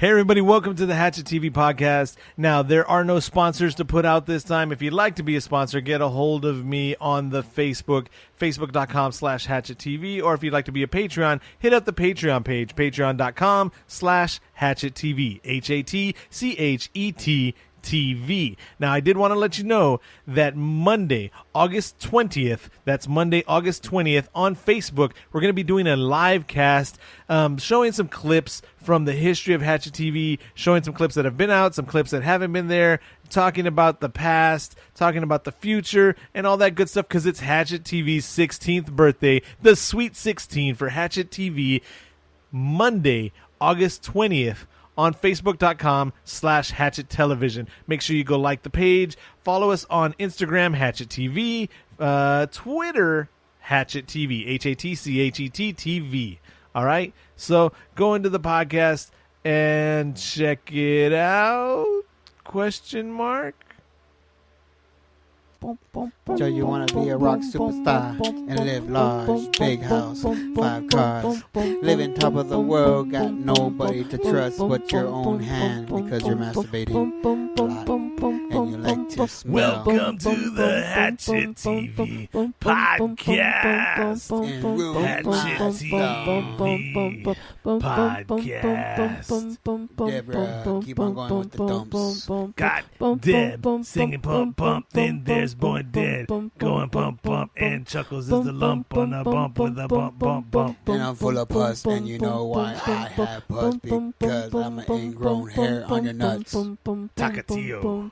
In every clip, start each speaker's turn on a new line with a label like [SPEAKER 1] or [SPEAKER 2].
[SPEAKER 1] Hey everybody, welcome to the Hatchet TV podcast. Now, there are no sponsors to put out this time. If you'd like to be a sponsor, get a hold of me on the facebook.com/HatchetTV, or if you'd like to be a Patreon, hit up the Patreon page, patreon.com/HatchetTV, HatchetTV. Now, I did want to let you know that Monday, August 20th, that's Monday, August 20th, on Facebook, we're going to be doing a live cast showing some clips from the history of Hatchet TV, showing some clips that have been out, some clips that haven't been there, talking about the past, talking about the future, and all that good stuff, because it's Hatchet TV's 16th birthday, the Sweet 16 for Hatchet TV, Monday, August 20th, on facebook.com/Hatchet Television. Make sure you go like the page. Follow us on Instagram, Hatchet TV. Twitter, Hatchet TV. HatchetTV. All right? So go into the podcast and check it out. Question mark?
[SPEAKER 2] So you want to be a rock superstar and live large, big house, 5 cars, live on top of the world, got nobody to trust but your own hand because you're masturbating a lot and you like to smell.
[SPEAKER 1] Welcome to the Hatchet TV podcast. Hatchet TV podcast.
[SPEAKER 2] Deborah, keep on going with the dumps.
[SPEAKER 1] Got Deb singing pump pump, then there's Boy Dead going pump pump, and Chuckles is the lump on a bump with a bump bump bump.
[SPEAKER 2] And I'm full of pus, and you know why I have pus, because I'm an ingrown hair on your nuts.
[SPEAKER 1] Tocatio.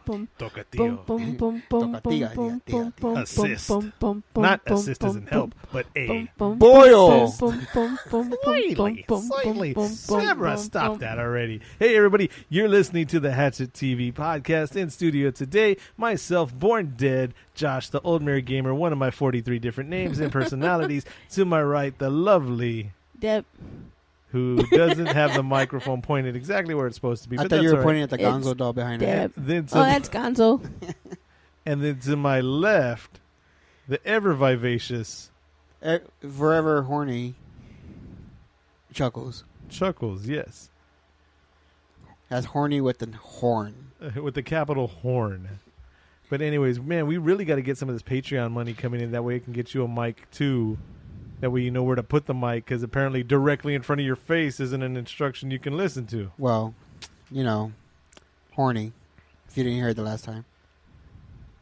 [SPEAKER 1] Assist.
[SPEAKER 2] Assist.
[SPEAKER 1] Not assist as in help, but a
[SPEAKER 2] Boil.
[SPEAKER 1] Slightly. Deborah, stop that already. Hey, everybody. You're listening to the Hatchet TV podcast. In studio today, myself, Born Dead, Josh, the old married gamer, one of my 43 different names and personalities. To my right, the lovely
[SPEAKER 3] Deb,
[SPEAKER 1] who doesn't have the microphone pointed exactly where it's supposed to be.
[SPEAKER 2] I
[SPEAKER 1] But
[SPEAKER 2] thought you
[SPEAKER 1] that's
[SPEAKER 2] were
[SPEAKER 1] all
[SPEAKER 2] pointing
[SPEAKER 1] right.
[SPEAKER 2] at the Gonzo doll behind her.
[SPEAKER 3] Deb.
[SPEAKER 1] Then
[SPEAKER 3] Oh, that's Gonzo.
[SPEAKER 1] and then to my left, the ever vivacious
[SPEAKER 2] Forever horny Chuckles.
[SPEAKER 1] Chuckles, yes.
[SPEAKER 2] That's horny with the horn.
[SPEAKER 1] With the capital horn. But anyways, man, we really got to get some of this Patreon money coming in. That way it can get you a mic, too. That way you know where to put the mic, because apparently directly in front of your face isn't an instruction you can listen to.
[SPEAKER 2] Well, you know, horny. If you didn't hear it the last time.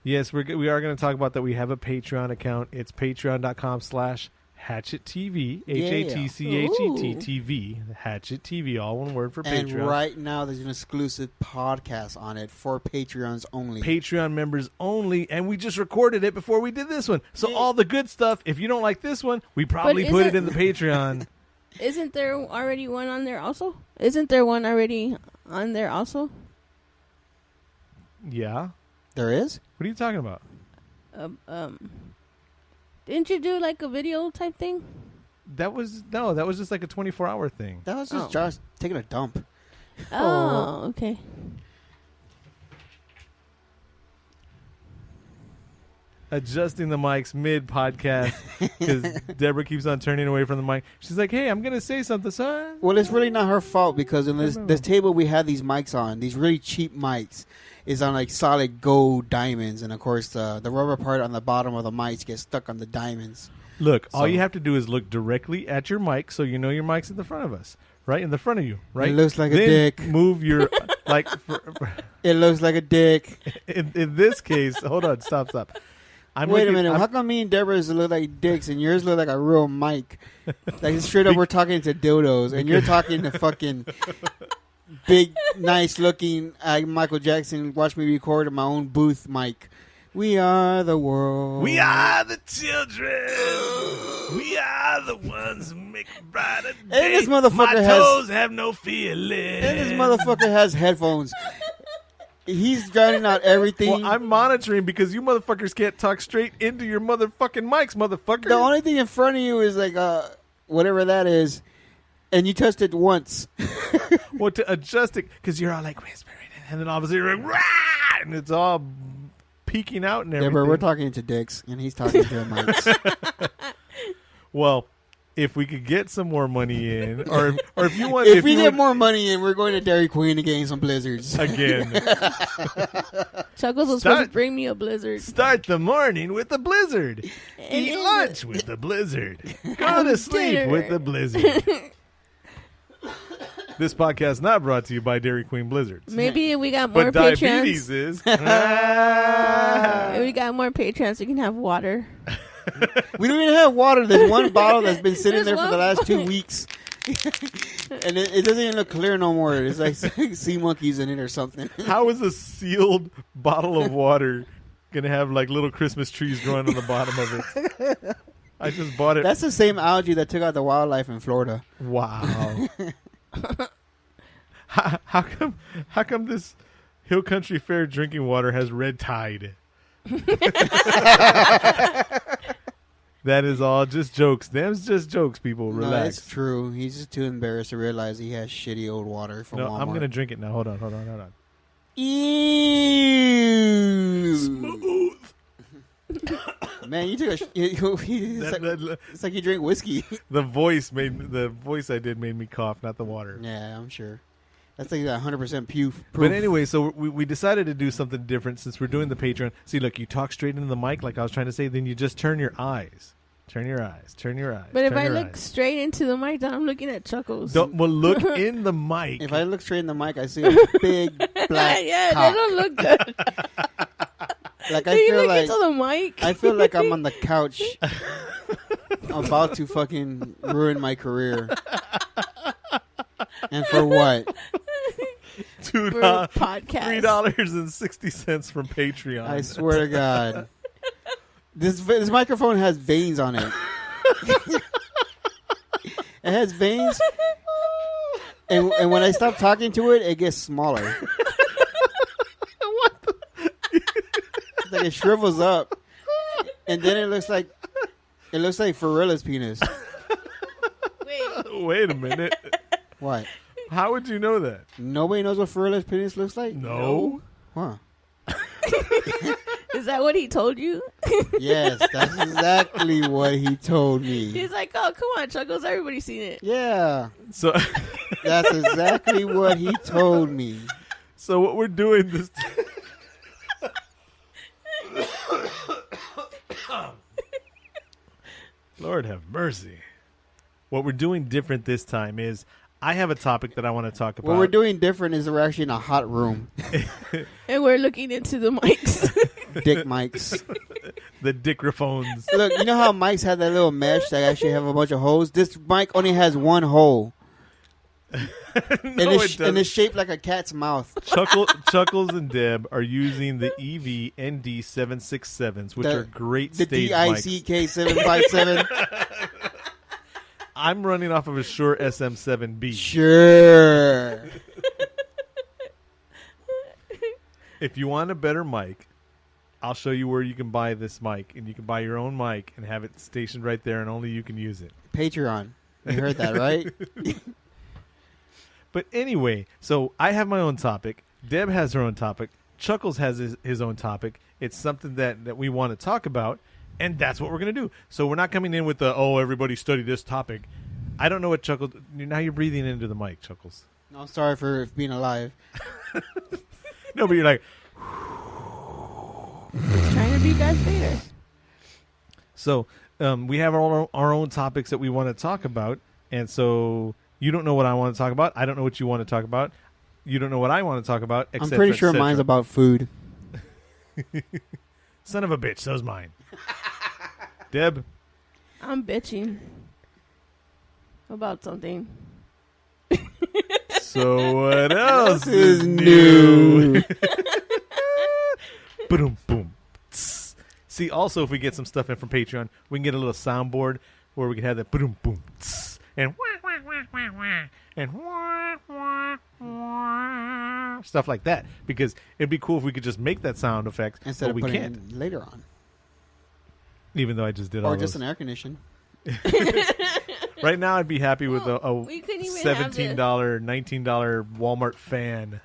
[SPEAKER 1] Yes, we are going to talk about that. We have a Patreon account. It's patreon.com/HatchetTV. HatchetTV. Hatchet TV, all one word for
[SPEAKER 2] And
[SPEAKER 1] Patreon.
[SPEAKER 2] right now there's an exclusive podcast on it for Patreons only.
[SPEAKER 1] Patreon members only, and we just recorded it before we did this one. So all the good stuff, if you don't like this one, we probably put it in the Patreon.
[SPEAKER 3] Isn't there already one on there also? Isn't there one already on there also?
[SPEAKER 1] Yeah.
[SPEAKER 2] There is?
[SPEAKER 1] What are you talking about?
[SPEAKER 3] Didn't you do like a video type thing?
[SPEAKER 1] That was just like a 24-hour thing.
[SPEAKER 2] That was just Josh taking a dump.
[SPEAKER 3] Oh, okay.
[SPEAKER 1] Adjusting the mics mid-podcast because Deborah keeps on turning away from the mic. She's like, hey, I'm going to say something, son.
[SPEAKER 2] Well, it's really not her fault because in this table we had these mics on, these really cheap mics, is on like solid gold diamonds. And, of course, the rubber part on the bottom of the mics gets stuck on the diamonds.
[SPEAKER 1] Look, all you have to do is look directly at your mic so you know your mic's in the front of us, right? In the front of you, right?
[SPEAKER 2] It looks like
[SPEAKER 1] then
[SPEAKER 2] a dick.
[SPEAKER 1] Move your, like...
[SPEAKER 2] It looks like a dick.
[SPEAKER 1] In this case, hold on, stop.
[SPEAKER 2] Wait a minute. How come me and Deborah's look like dicks and yours look like a real mic? Like straight up, we're talking to dildos, and you're talking to fucking big, nice looking Michael Jackson. Watch me record in my own booth mic. We are the world.
[SPEAKER 1] We are the children. We are the ones who make a brighter day.
[SPEAKER 2] And this motherfucker
[SPEAKER 1] My toes have no feeling.
[SPEAKER 2] And this motherfucker has headphones. He's drowning out everything.
[SPEAKER 1] Well, I'm monitoring because you motherfuckers can't talk straight into your motherfucking mics, motherfucker.
[SPEAKER 2] The only thing in front of you is like whatever that is, and you touched it once.
[SPEAKER 1] Well, to adjust it, because you're all like whispering, and then obviously you're like, rah! And it's all peeking out and everything.
[SPEAKER 2] Yeah, but we're talking to dicks, and he's talking to mics.
[SPEAKER 1] Well, if we could get some more money in, or if you want,
[SPEAKER 2] if we get more money in, we're going to Dairy Queen to gain some blizzards
[SPEAKER 1] again.
[SPEAKER 3] Chuckles was supposed to bring me a blizzard.
[SPEAKER 1] Start the morning with a blizzard. Eat lunch with a blizzard. Go to sleep with a blizzard. This podcast not brought to you by Dairy Queen Blizzards.
[SPEAKER 3] Maybe if we got more
[SPEAKER 1] but
[SPEAKER 3] patrons.
[SPEAKER 1] diabetes is.
[SPEAKER 3] If we got more patrons, we can have water.
[SPEAKER 2] We don't even have water. There's one bottle that's been sitting there for the last 2 weeks. And it doesn't even look clear no more. It's like sea monkeys in it or something.
[SPEAKER 1] How is a sealed bottle of water going to have like little Christmas trees growing on the bottom of it? I just bought it.
[SPEAKER 2] That's the same algae that took out the wildlife in Florida.
[SPEAKER 1] Wow. How come this Hill Country Fair drinking water has red tide? That is all just jokes. Them's just jokes, people. Relax.
[SPEAKER 2] No, that's true. He's just too embarrassed to realize he has shitty old water from Walmart.
[SPEAKER 1] I'm going to drink it now. Hold on.
[SPEAKER 2] Ew.
[SPEAKER 1] Smooth.
[SPEAKER 2] Man, you took it's like you drink whiskey.
[SPEAKER 1] The voice I did made me cough, not the water.
[SPEAKER 2] Yeah, I'm sure. That's like 100% proof.
[SPEAKER 1] But anyway, so we decided to do something different since we're doing the Patreon. See, look, you talk straight into the mic like I was trying to say, then you just turn your eyes. Turn your eyes.
[SPEAKER 3] But if I look straight into the mic, then I'm looking at Chuckles.
[SPEAKER 1] Well, look in the mic.
[SPEAKER 2] If I look straight in the mic, I see a big black
[SPEAKER 3] yeah,
[SPEAKER 2] cock.
[SPEAKER 3] they don't look good.
[SPEAKER 2] Like
[SPEAKER 3] Do you look into the mic?
[SPEAKER 2] I feel like I'm on the couch about to fucking ruin my career. And for what?
[SPEAKER 3] Podcast.
[SPEAKER 1] $3.60 from Patreon.
[SPEAKER 2] I swear to God. This microphone has veins on it. It has veins. And when I stop talking to it, it gets smaller.
[SPEAKER 1] What the?
[SPEAKER 2] It's like it shrivels up. And then it looks like Farilla's penis.
[SPEAKER 1] Wait a minute.
[SPEAKER 2] What?
[SPEAKER 1] How would you know that?
[SPEAKER 2] Nobody knows what Farilla's penis looks like?
[SPEAKER 1] No.
[SPEAKER 2] Huh.
[SPEAKER 3] Is that what he told you?
[SPEAKER 2] Yes, that's exactly what he told me.
[SPEAKER 3] He's like, oh, come on, Chuckles. Everybody's seen it.
[SPEAKER 2] Yeah.
[SPEAKER 1] So
[SPEAKER 2] that's exactly what he told me.
[SPEAKER 1] So what we're doing this Lord have mercy. What we're doing different this time is I have a topic that I want to talk about.
[SPEAKER 2] What we're doing different is we're actually in a hot room.
[SPEAKER 3] And we're looking into the mics.
[SPEAKER 2] Dick mics.
[SPEAKER 1] The dicrophones.
[SPEAKER 2] Look, you know how mics have that little mesh that actually have a bunch of holes? This mic only has one hole.
[SPEAKER 1] No,
[SPEAKER 2] and it's shaped like a cat's mouth.
[SPEAKER 1] Chuckles and Deb are using the EV ND767s, which are great stage mics.
[SPEAKER 2] The DICK757.
[SPEAKER 1] I'm running off of a Shure SM7B.
[SPEAKER 2] Sure.
[SPEAKER 1] If you want a better mic, I'll show you where you can buy this mic, and you can buy your own mic and have it stationed right there, and only you can use it.
[SPEAKER 2] Patreon. You heard that, right?
[SPEAKER 1] But anyway, so I have my own topic. Deb has her own topic. Chuckles has his own topic. It's something that we want to talk about, and that's what we're going to do. So we're not coming in with the, everybody study this topic. I don't know what Chuckles... Now you're breathing into the mic, Chuckles.
[SPEAKER 2] No, I'm sorry for being alive.
[SPEAKER 1] No, but you're like...
[SPEAKER 3] It's trying to be Darth Vader.
[SPEAKER 1] So we have our own topics that we want to talk about, and so you don't know what I want to talk about. I don't know what you want to talk about. You don't know what I want to talk about.
[SPEAKER 2] I'm pretty sure mine's about food.
[SPEAKER 1] Son of a bitch, so's mine. Deb?
[SPEAKER 3] I'm bitching about something.
[SPEAKER 1] So what else is new? Boom, boom. See, also, if we get some stuff in from Patreon, we can get a little soundboard where we can have that boom, boom, and stuff like that. Because it'd be cool if we could just make that sound effect,
[SPEAKER 2] instead
[SPEAKER 1] but
[SPEAKER 2] of
[SPEAKER 1] we
[SPEAKER 2] putting
[SPEAKER 1] can't.
[SPEAKER 2] it later on.
[SPEAKER 1] Even though I just did all
[SPEAKER 2] Or just
[SPEAKER 1] those.
[SPEAKER 2] an air condition.
[SPEAKER 1] Right now, I'd be happy with a $17, $19 Walmart fan.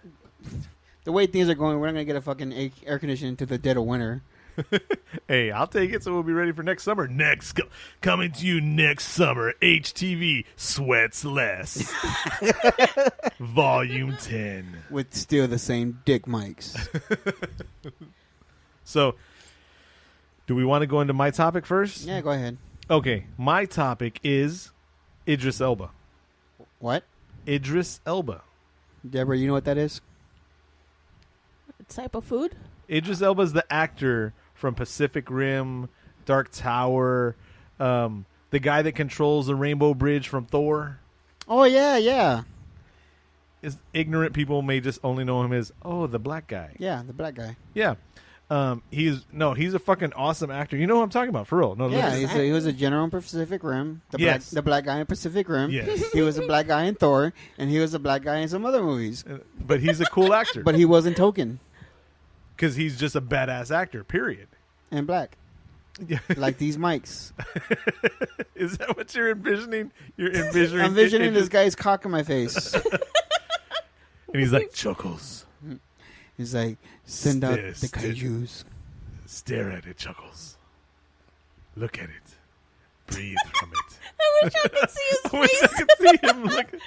[SPEAKER 2] The way things are going, we're not going to get a fucking air conditioner into the dead of winter.
[SPEAKER 1] Hey, I'll take it, so we'll be ready for next summer. Coming to you next summer, HTV Sweats Less. Volume 10.
[SPEAKER 2] With still the same dick mics.
[SPEAKER 1] So, do we want to go into my topic first?
[SPEAKER 2] Yeah, go ahead.
[SPEAKER 1] Okay, my topic is Idris Elba.
[SPEAKER 2] What?
[SPEAKER 1] Idris Elba.
[SPEAKER 2] Deborah, you know what that is?
[SPEAKER 3] What type of food?
[SPEAKER 1] Idris Elba is the actor from Pacific Rim, Dark Tower, the guy that controls the Rainbow Bridge from Thor.
[SPEAKER 2] Oh, yeah.
[SPEAKER 1] Ignorant people may just only know him as, the black guy.
[SPEAKER 2] Yeah, the black guy.
[SPEAKER 1] Yeah. He's a fucking awesome actor. You know who I'm talking about, for real. No,
[SPEAKER 2] Yeah, he was a general in Pacific Rim. The black guy in Pacific Rim.
[SPEAKER 1] Yes.
[SPEAKER 2] He was a black guy in Thor, and he was a black guy in some other movies.
[SPEAKER 1] But he's a cool actor.
[SPEAKER 2] But he wasn't token.
[SPEAKER 1] Because he's just a badass actor, period.
[SPEAKER 2] And black.
[SPEAKER 1] Yeah.
[SPEAKER 2] Like these mics.
[SPEAKER 1] Is that what you're envisioning? You're envisioning...
[SPEAKER 2] I'm envisioning this guy's cock in my face.
[SPEAKER 1] And he's like, Chuckles.
[SPEAKER 2] He's like, send out the kaijus.
[SPEAKER 1] Stare at it, Chuckles. Look at it. Breathe from it.
[SPEAKER 3] I wish I could see his
[SPEAKER 1] I wish
[SPEAKER 3] face.
[SPEAKER 1] I could see him.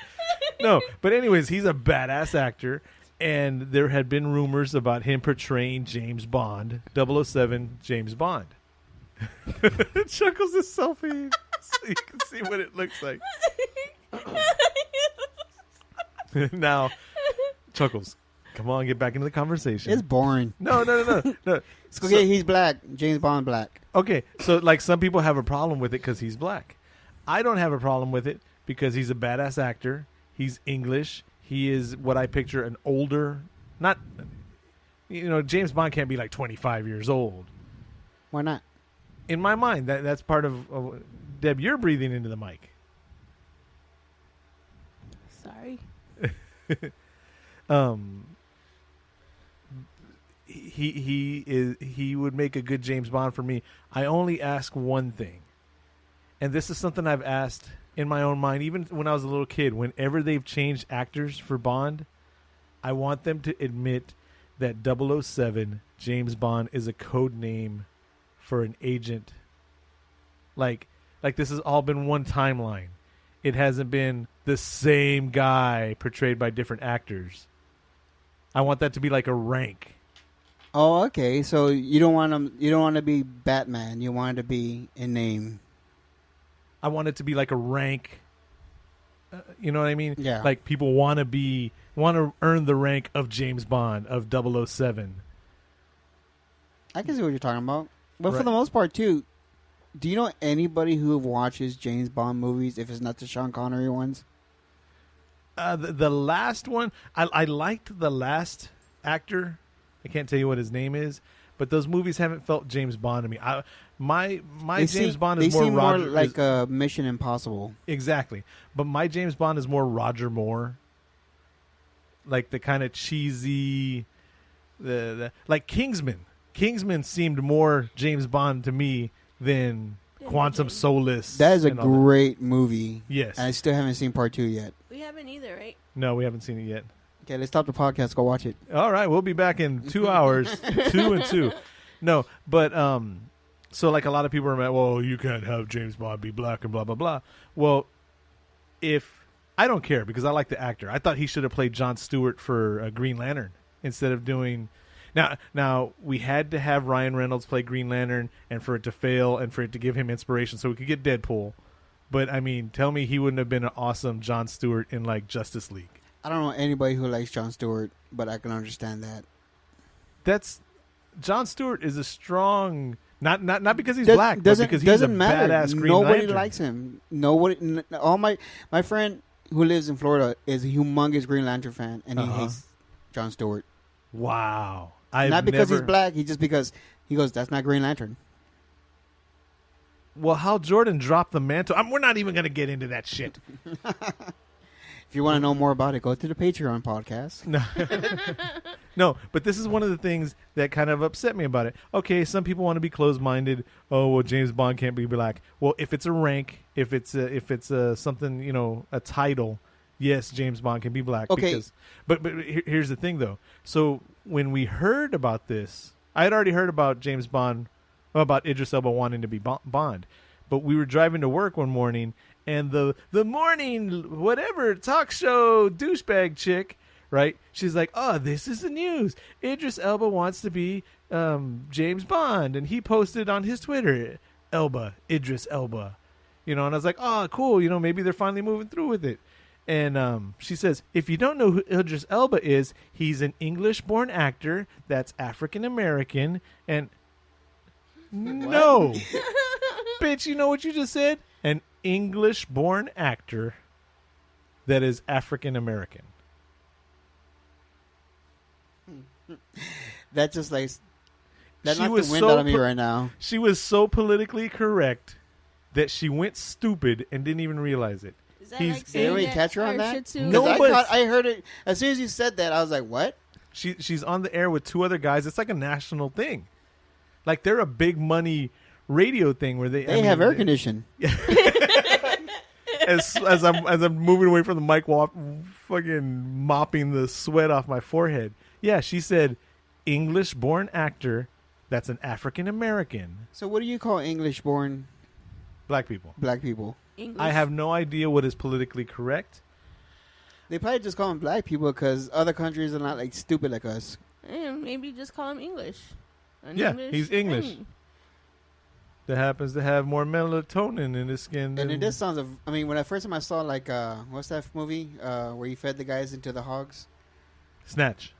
[SPEAKER 1] No, but anyways, he's a badass actor. And there had been rumors about him portraying James Bond, 007 James Bond. Chuckles is selfie so you can see what it looks like. Now, Chuckles, come on, get back into the conversation.
[SPEAKER 2] It's boring.
[SPEAKER 1] No.
[SPEAKER 2] It's okay, he's black. James Bond black.
[SPEAKER 1] Okay, so like some people have a problem with it because he's black. I don't have a problem with it because he's a badass actor. He's English. He is what I picture an older, not, James Bond can't be like 25 years old.
[SPEAKER 2] Why not?
[SPEAKER 1] In my mind, that's part of Deb, you're breathing into the mic.
[SPEAKER 3] Sorry.
[SPEAKER 1] He would make a good James Bond for me. I only ask one thing, and this is something I've asked in my own mind, even when I was a little kid. Whenever they've changed actors for Bond, I want them to admit that 007 James Bond is a code name for an agent. Like this has all been one timeline. It hasn't been the same guy portrayed by different actors. I want that to be like a rank.
[SPEAKER 2] Oh, okay. So you don't want him. You don't want to be Batman. You want it to be a name.
[SPEAKER 1] I want it to be like a rank. You know what I mean?
[SPEAKER 2] Yeah.
[SPEAKER 1] Like people want to earn the rank of James Bond of 007.
[SPEAKER 2] I can see what you're talking about. But for
[SPEAKER 1] Right.
[SPEAKER 2] the most part, too, do you know anybody who watches James Bond movies if it's not the Sean Connery ones?
[SPEAKER 1] The last one, I liked the last actor. I can't tell you what his name is, but those movies haven't felt James Bond to me. My James Bond is
[SPEAKER 2] they
[SPEAKER 1] more
[SPEAKER 2] seem
[SPEAKER 1] Roger.
[SPEAKER 2] more like Mission Impossible.
[SPEAKER 1] Exactly, but my James Bond is more Roger Moore. Like the kind of cheesy, the like Kingsman. Kingsman seemed more James Bond to me than Quantum Solace.
[SPEAKER 2] That is a
[SPEAKER 1] and all that.
[SPEAKER 2] great movie.
[SPEAKER 1] Yes.
[SPEAKER 2] And I still haven't seen part 2 yet.
[SPEAKER 3] We haven't either, right?
[SPEAKER 1] No, we haven't seen it yet.
[SPEAKER 2] Okay, let's stop the podcast. Go watch it.
[SPEAKER 1] All right, we'll be back in 2 hours. 2 and 2. No, but so like a lot of people are mad, well, you can't have James Bond be black and blah blah blah. Well, if I don't care because I like the actor. I thought he should have played Jon Stewart for Green Lantern instead of doing. Now we had to have Ryan Reynolds play Green Lantern, and for it to fail, and for it to give him inspiration, so we could get Deadpool. But I mean, tell me he wouldn't have been an awesome Jon Stewart in like Justice League.
[SPEAKER 2] I don't know anybody who likes Jon Stewart, but I can understand that.
[SPEAKER 1] Jon Stewart is a strong, not because he's black, but because he's a
[SPEAKER 2] matter.
[SPEAKER 1] badass Green
[SPEAKER 2] Nobody
[SPEAKER 1] Lantern.
[SPEAKER 2] likes him. Nobody. All my friend who lives in Florida is a humongous Green Lantern fan, and he hates Jon Stewart.
[SPEAKER 1] Wow.
[SPEAKER 2] Not because he's black, just because he goes, that's not Green Lantern.
[SPEAKER 1] Well, Hal Jordan dropped the mantle. We're not even going to get into that shit.
[SPEAKER 2] If you want to know more about it, go to the Patreon podcast.
[SPEAKER 1] No, but this is one of the things that kind of upset me about it. Okay, some people want to be closed-minded. Oh, well, James Bond can't be black. Well, if it's a rank, if it's something, a title, yes, James Bond can be black.
[SPEAKER 2] Okay.
[SPEAKER 1] But here's the thing, though. So when we heard about this, I had already heard about James Bond, about Idris Elba wanting to be Bond, but we were driving to work one morning, and the morning whatever talk show douchebag chick, right? She's like, "Oh, this is the news. Idris Elba wants to be James Bond," and he posted on his Twitter, Idris Elba, and I was like, "Oh, cool. Maybe they're finally moving through with it." And she says, "If you don't know who Idris Elba is, he's an English-born actor that's African-American." And no, bitch, you know what you just said? An English-born actor that is African-American.
[SPEAKER 2] That just like that knocked the wind out of me right now.
[SPEAKER 1] She was so politically correct that she went stupid and didn't even realize it.
[SPEAKER 3] Is that like saying
[SPEAKER 2] Did we
[SPEAKER 3] that
[SPEAKER 2] catch her on that?
[SPEAKER 1] No,
[SPEAKER 2] I heard it as soon as you said that. I was like, "What?"
[SPEAKER 1] She's on the air with two other guys. It's like a national thing. Like they're a big money radio thing where they
[SPEAKER 2] have air conditioning.
[SPEAKER 1] As I'm moving away from the mic, fucking mopping the sweat off my forehead. Yeah, she said, English-born actor that's an African-American.
[SPEAKER 2] So what do you call English-born
[SPEAKER 1] black people?
[SPEAKER 2] Black people.
[SPEAKER 3] English.
[SPEAKER 1] I have no idea what is politically correct.
[SPEAKER 2] They probably just call them black people because other countries are not like stupid like us.
[SPEAKER 3] Maybe just call him English.
[SPEAKER 1] He's English. That happens to have more melatonin in his skin.
[SPEAKER 2] And it just sounds when I first time I saw like what's that movie where he fed the guys into the hogs?
[SPEAKER 1] Snatch.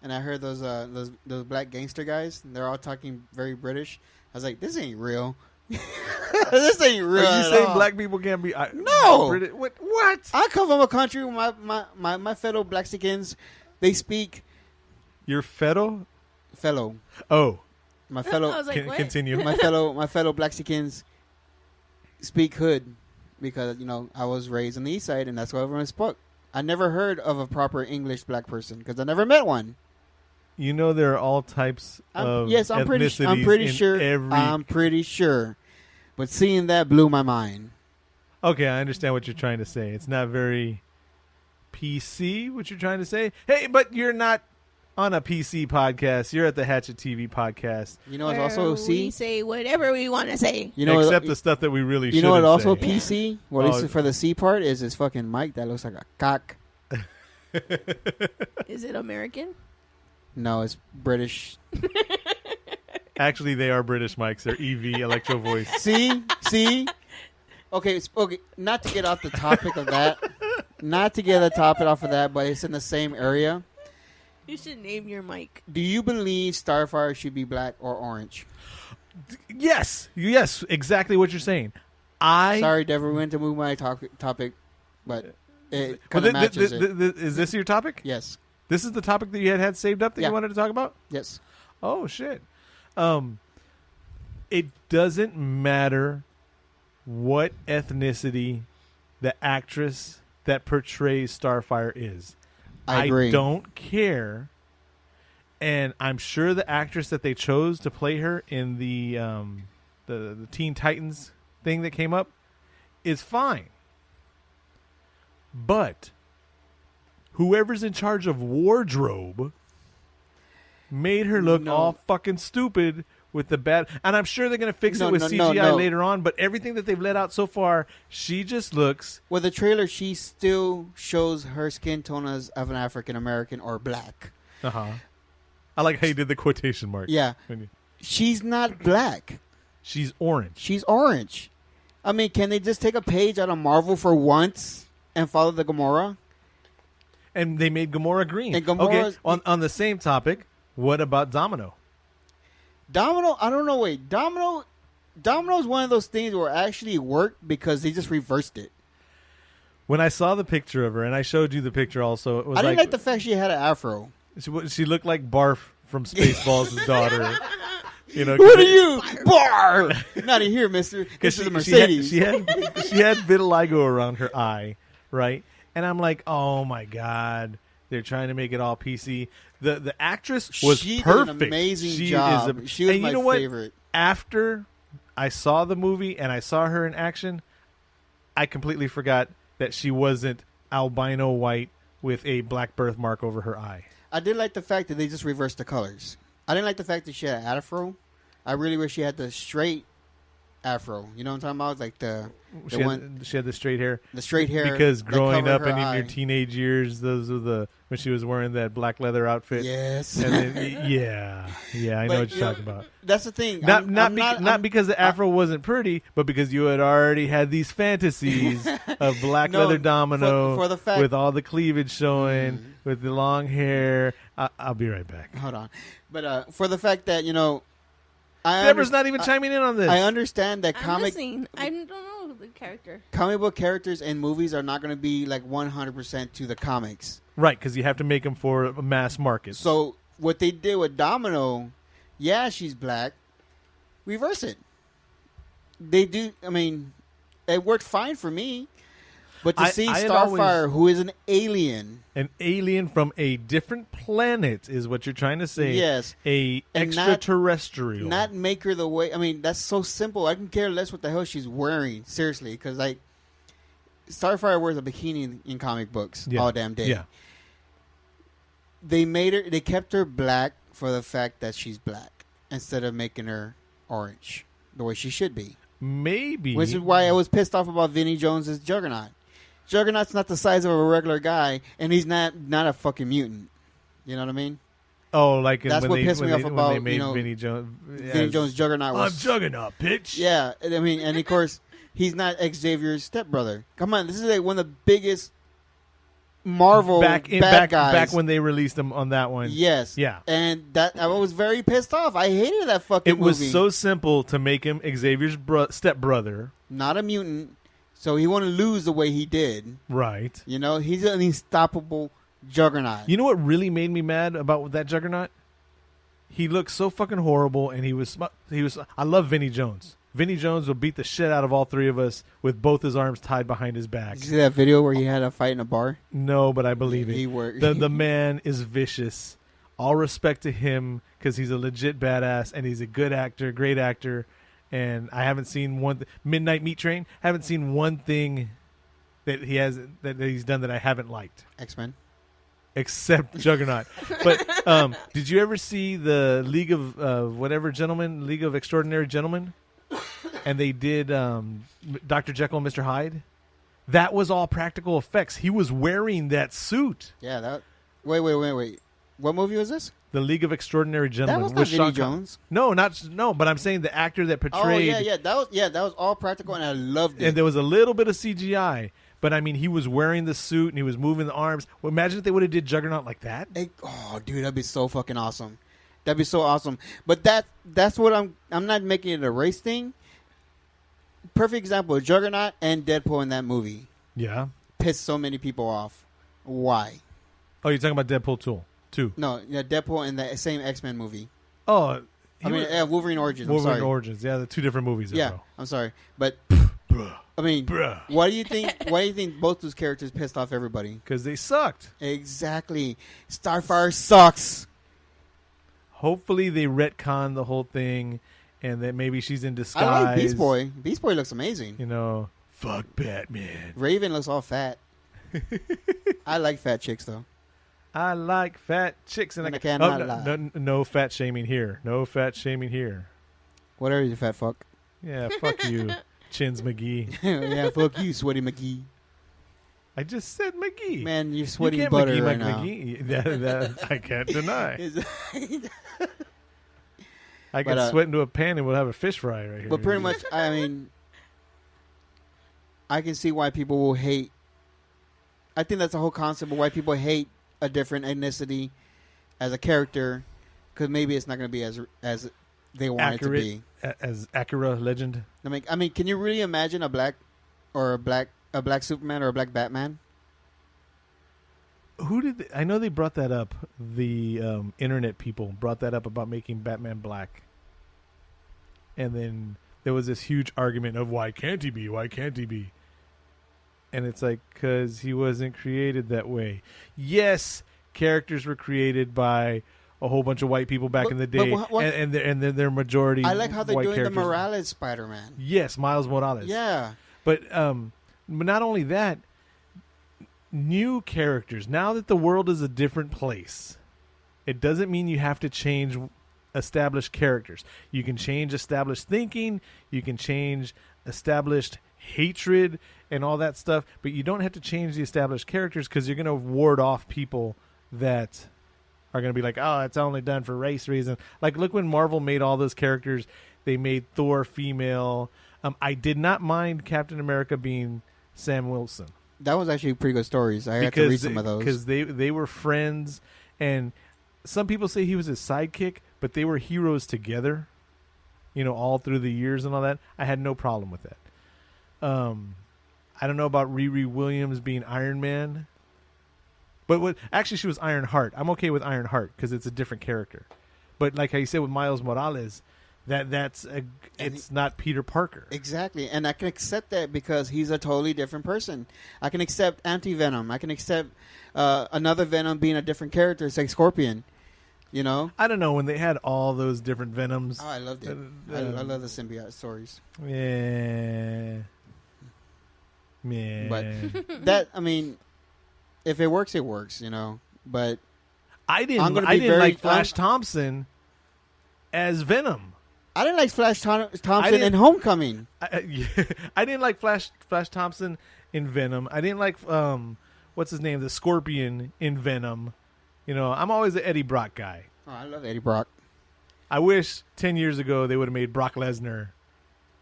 [SPEAKER 2] And I heard those black gangster guys, and they're all talking very British. I was like, this ain't real. This ain't real.
[SPEAKER 1] Are you saying black people can't be?
[SPEAKER 2] No.
[SPEAKER 1] British? What?
[SPEAKER 2] I come from a country where my fellow Blaxicans, they speak.
[SPEAKER 1] Your fellow?
[SPEAKER 2] Fellow.
[SPEAKER 1] Oh.
[SPEAKER 2] My fellow.
[SPEAKER 3] I was like, what?
[SPEAKER 1] Continue.
[SPEAKER 2] My fellow Blaxicans speak hood because I was raised on the east side, and that's what everyone spoke. I never heard of a proper English black person because I never met one.
[SPEAKER 1] There are all types of ethnicities.
[SPEAKER 2] I'm pretty sure. But seeing that blew my mind.
[SPEAKER 1] Okay, I understand what you're trying to say. It's not very PC, what you're trying to say. Hey, but you're not on a PC podcast. You're at the HatchetTV podcast.
[SPEAKER 2] It's also C?
[SPEAKER 3] We say whatever we want to say.
[SPEAKER 1] Except the stuff that we really shouldn't say.
[SPEAKER 2] You know what also PC? Well, at least for the C part, is this fucking mic that looks like a cock.
[SPEAKER 3] Is it American?
[SPEAKER 2] No, it's British.
[SPEAKER 1] Actually, they are British mics. They're EV, Electro Voice.
[SPEAKER 2] See? Okay, not to get off the topic of that. Not to get the topic off of that, but it's in the same area.
[SPEAKER 3] You should name your mic.
[SPEAKER 2] Do you believe Starfire should be black or orange?
[SPEAKER 1] Yes, exactly what you're saying.
[SPEAKER 2] Sorry, Deborah, we went to move my topic, but it kind of matches it.
[SPEAKER 1] Is this your topic?
[SPEAKER 2] Yes.
[SPEAKER 1] This is the topic that you had saved up that you wanted to talk about?
[SPEAKER 2] Yes.
[SPEAKER 1] Oh, shit. It doesn't matter what ethnicity the actress that portrays Starfire is.
[SPEAKER 2] I agree.
[SPEAKER 1] I don't care. And I'm sure the actress that they chose to play her in the Teen Titans thing that came up is fine. But whoever's in charge of wardrobe made her look all fucking stupid with the bad. And I'm sure they're going to fix it with CGI later on. But everything that they've let out so far, she just looks.
[SPEAKER 2] Well, the trailer, she still shows her skin tone as of an African American or black.
[SPEAKER 1] I like how you did the quotation mark.
[SPEAKER 2] Yeah. She's not black.
[SPEAKER 1] She's orange.
[SPEAKER 2] She's orange. I mean, can they just take a page out of Marvel for once and follow the Gamora?
[SPEAKER 1] And they made Gamora green.
[SPEAKER 2] And Gamora's,
[SPEAKER 1] okay, on the same topic, what about Domino?
[SPEAKER 2] Domino, I don't know. Wait, Domino's one of those things where it actually worked because they just reversed it.
[SPEAKER 1] When I saw the picture of her, and I showed you the picture also, it was
[SPEAKER 2] I didn't like the fact she had an afro.
[SPEAKER 1] She looked like Barf from Spaceballs' daughter.
[SPEAKER 2] What are you, Barf? Not in here, Mister. This is a Mercedes.
[SPEAKER 1] She had vitiligo around her eye, right? And I'm like, oh my god, they're trying to make it all PC. The actress was
[SPEAKER 2] she
[SPEAKER 1] perfect.
[SPEAKER 2] Did an amazing job. She was my favorite.
[SPEAKER 1] After I saw the movie and I saw her in action, I completely forgot that she wasn't albino white with a black birthmark over her eye.
[SPEAKER 2] I did like the fact that they just reversed the colors. I didn't like the fact that she had an afro. I really wish she had the straight afro. You know what I'm talking about? Like
[SPEAKER 1] she had the straight hair.
[SPEAKER 2] The straight hair.
[SPEAKER 1] Because growing up and in
[SPEAKER 2] eye.
[SPEAKER 1] your teenage years, those were when she was wearing that black leather outfit.
[SPEAKER 2] Yes.
[SPEAKER 1] And then, yeah, I know what you're talking about.
[SPEAKER 2] That's the thing.
[SPEAKER 1] Not because the afro wasn't pretty, but because you had already had these fantasies of black leather domino
[SPEAKER 2] for the fact,
[SPEAKER 1] with all the cleavage showing, with the long hair. I'll be right back.
[SPEAKER 2] Hold on. But for the fact that,
[SPEAKER 1] Deborah's not even chiming in on this.
[SPEAKER 2] I understand that
[SPEAKER 3] I don't know the character.
[SPEAKER 2] Comic book characters in movies are not going to be like 100% to the comics.
[SPEAKER 1] Right, because you have to make them for a mass market.
[SPEAKER 2] So what they did with Domino, yeah, she's black. Reverse it. They do. I mean, it worked fine for me. But to see Starfire, who is an alien
[SPEAKER 1] from a different planet, is what you're trying to say.
[SPEAKER 2] Yes,
[SPEAKER 1] a extraterrestrial.
[SPEAKER 2] Not make her the way. I mean, that's so simple. I can care less what the hell she's wearing. Seriously, because like Starfire wears a bikini in comic books all damn day.
[SPEAKER 1] Yeah.
[SPEAKER 2] They kept her black for the fact that she's black instead of making her orange the way she should be.
[SPEAKER 1] Maybe.
[SPEAKER 2] Which is why I was pissed off about Vinnie Jones' Juggernaut. Juggernaut's not the size of a regular guy, and he's not a fucking mutant. You know what I mean?
[SPEAKER 1] Oh, like
[SPEAKER 2] that's what pissed me off about
[SPEAKER 1] Vinnie Jones.
[SPEAKER 2] Vinnie Jones' Juggernaut was.
[SPEAKER 1] I'm Juggernaut, bitch.
[SPEAKER 2] Yeah, I mean, and of course, he's not Xavier's stepbrother. Come on, this is like one of the biggest Marvel bad guys.
[SPEAKER 1] Back when they released him on that one.
[SPEAKER 2] Yes.
[SPEAKER 1] Yeah.
[SPEAKER 2] And that I was very pissed off. I hated that fucking movie.
[SPEAKER 1] It was so simple to make him Xavier's stepbrother.
[SPEAKER 2] Not a mutant. So he wouldn't lose the way he did.
[SPEAKER 1] Right.
[SPEAKER 2] He's an unstoppable Juggernaut.
[SPEAKER 1] You know what really made me mad about that Juggernaut? He looked so fucking horrible, and he was. I love Vinnie Jones. Vinnie Jones will beat the shit out of all three of us with both his arms tied behind his back.
[SPEAKER 2] Did you see that video where he had a fight in a bar?
[SPEAKER 1] No, but I believe it.
[SPEAKER 2] He worked.
[SPEAKER 1] The man is vicious. All respect to him because he's a legit badass, and he's a good actor, great actor. And I haven't seen Midnight Meat Train. Haven't seen one thing that he's done that I haven't liked.
[SPEAKER 2] X-Men,
[SPEAKER 1] except Juggernaut. But did you ever see the League of League of Extraordinary Gentlemen? And they did Dr. Jekyll and Mr. Hyde. That was all practical effects. He was wearing that suit.
[SPEAKER 2] Yeah. Wait. What movie was this?
[SPEAKER 1] The League of Extraordinary Gentlemen.
[SPEAKER 2] That was not Vinnie Jones.
[SPEAKER 1] No, but I'm saying the actor that portrayed.
[SPEAKER 2] Oh yeah. That was all practical, and I loved it.
[SPEAKER 1] And there was a little bit of CGI, but I mean, he was wearing the suit and he was moving the arms. Well, imagine if they would have did Juggernaut like that.
[SPEAKER 2] Dude, that'd be so fucking awesome. That'd be so awesome. But that's what I'm not making it a race thing. Perfect example: Juggernaut and Deadpool in that movie.
[SPEAKER 1] Yeah,
[SPEAKER 2] pissed so many people off. Why?
[SPEAKER 1] Oh, you're talking about Deadpool 2?
[SPEAKER 2] No, Deadpool in the same X-Men movie.
[SPEAKER 1] Oh,
[SPEAKER 2] Wolverine Origins.
[SPEAKER 1] Wolverine Origins. Yeah, the two different movies.
[SPEAKER 2] Yeah, I'm sorry, but I mean, why do you think both those characters pissed off everybody?
[SPEAKER 1] Because they sucked.
[SPEAKER 2] Exactly. Starfire sucks.
[SPEAKER 1] Hopefully, they retcon the whole thing, and that maybe she's in disguise.
[SPEAKER 2] I like Beast Boy. Beast Boy looks amazing.
[SPEAKER 1] Fuck Batman.
[SPEAKER 2] Raven looks all fat. I like fat chicks though.
[SPEAKER 1] I like fat chicks, and I
[SPEAKER 2] cannot lie.
[SPEAKER 1] No fat shaming here. No fat shaming here.
[SPEAKER 2] Whatever, you fat fuck.
[SPEAKER 1] Yeah, fuck you, Chins McGee.
[SPEAKER 2] Yeah, fuck you, Sweaty McGee.
[SPEAKER 1] I just said McGee.
[SPEAKER 2] Man, you're sweaty butter
[SPEAKER 1] McGee
[SPEAKER 2] right
[SPEAKER 1] like
[SPEAKER 2] now.
[SPEAKER 1] McGee. That I can't deny. I can sweat into a pan and we'll have a fish fry right here.
[SPEAKER 2] But pretty much, I mean, I can see why people will hate. I think that's the whole concept of why people hate a different ethnicity as a character, because maybe it's not going to be as they want it to be.
[SPEAKER 1] As Acura legend.
[SPEAKER 2] I mean, can you really imagine a black Superman or a black Batman?
[SPEAKER 1] I know they brought that up. The internet people brought that up about making Batman black, and then there was this huge argument of why can't he be? Why can't he be? And it's like, because he wasn't created that way. Yes, characters were created by a whole bunch of white people back in the day, and they're majority.
[SPEAKER 2] I like how they're doing
[SPEAKER 1] characters.
[SPEAKER 2] the Morales Spider-Man.
[SPEAKER 1] Yes, Miles Morales.
[SPEAKER 2] Yeah,
[SPEAKER 1] but not only that, new characters. Now that the world is a different place, it doesn't mean you have to change established characters. You can change established thinking. You can change established hatred and all that stuff. But you don't have to change the established characters because you're going to ward off people that are going to be like, oh, it's only done for race reasons. Like, look when Marvel made all those characters. They made Thor female. I did not mind Captain America being Sam Wilson.
[SPEAKER 2] That was actually pretty good stories. I had to read some of those.
[SPEAKER 1] Because they were friends, and some people say he was his sidekick, but they were heroes together, all through the years and all that. I had no problem with that. I don't know about Riri Williams being Iron Man. But actually, she was Ironheart. I'm okay with Ironheart because it's a different character. But like how you said with Miles Morales, it's not Peter Parker.
[SPEAKER 2] Exactly, and I can accept that because he's a totally different person. I can accept Anti-Venom. I can accept another Venom being a different character, say Scorpion.
[SPEAKER 1] I don't know when they had all those different Venoms.
[SPEAKER 2] Oh, I loved it. I love the symbiote stories.
[SPEAKER 1] Yeah.
[SPEAKER 2] But that, if it works, it works. But
[SPEAKER 1] I didn't like Flash Thompson as Venom.
[SPEAKER 2] I didn't like Flash Thompson in Homecoming.
[SPEAKER 1] I didn't like Flash Thompson in Venom. I didn't like what's his name, the Scorpion in Venom. I'm always the Eddie Brock guy.
[SPEAKER 2] Oh, I love Eddie Brock.
[SPEAKER 1] I wish 10 years ago they would have made Brock Lesnar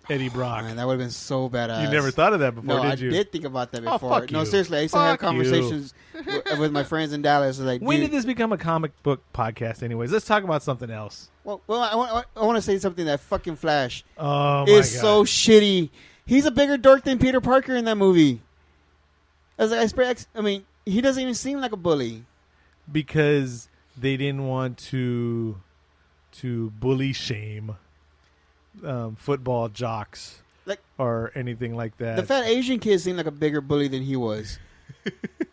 [SPEAKER 1] Eddie Brock.
[SPEAKER 2] Man, that would have been so badass.
[SPEAKER 1] You never thought of that before, did you?
[SPEAKER 2] No, I did think about that before.
[SPEAKER 1] Oh, fuck
[SPEAKER 2] no,
[SPEAKER 1] you.
[SPEAKER 2] seriously, I used to have conversations with my friends in Dallas. Like,
[SPEAKER 1] when did this become a comic book podcast anyways? Let's talk about something else.
[SPEAKER 2] Well, I want to say something. That fucking Flash
[SPEAKER 1] is
[SPEAKER 2] so shitty. He's a bigger dork than Peter Parker in that movie. He doesn't even seem like a bully.
[SPEAKER 1] Because they didn't want to bully shame football jocks or anything like that.
[SPEAKER 2] The fat Asian kid seemed like a bigger bully than he was.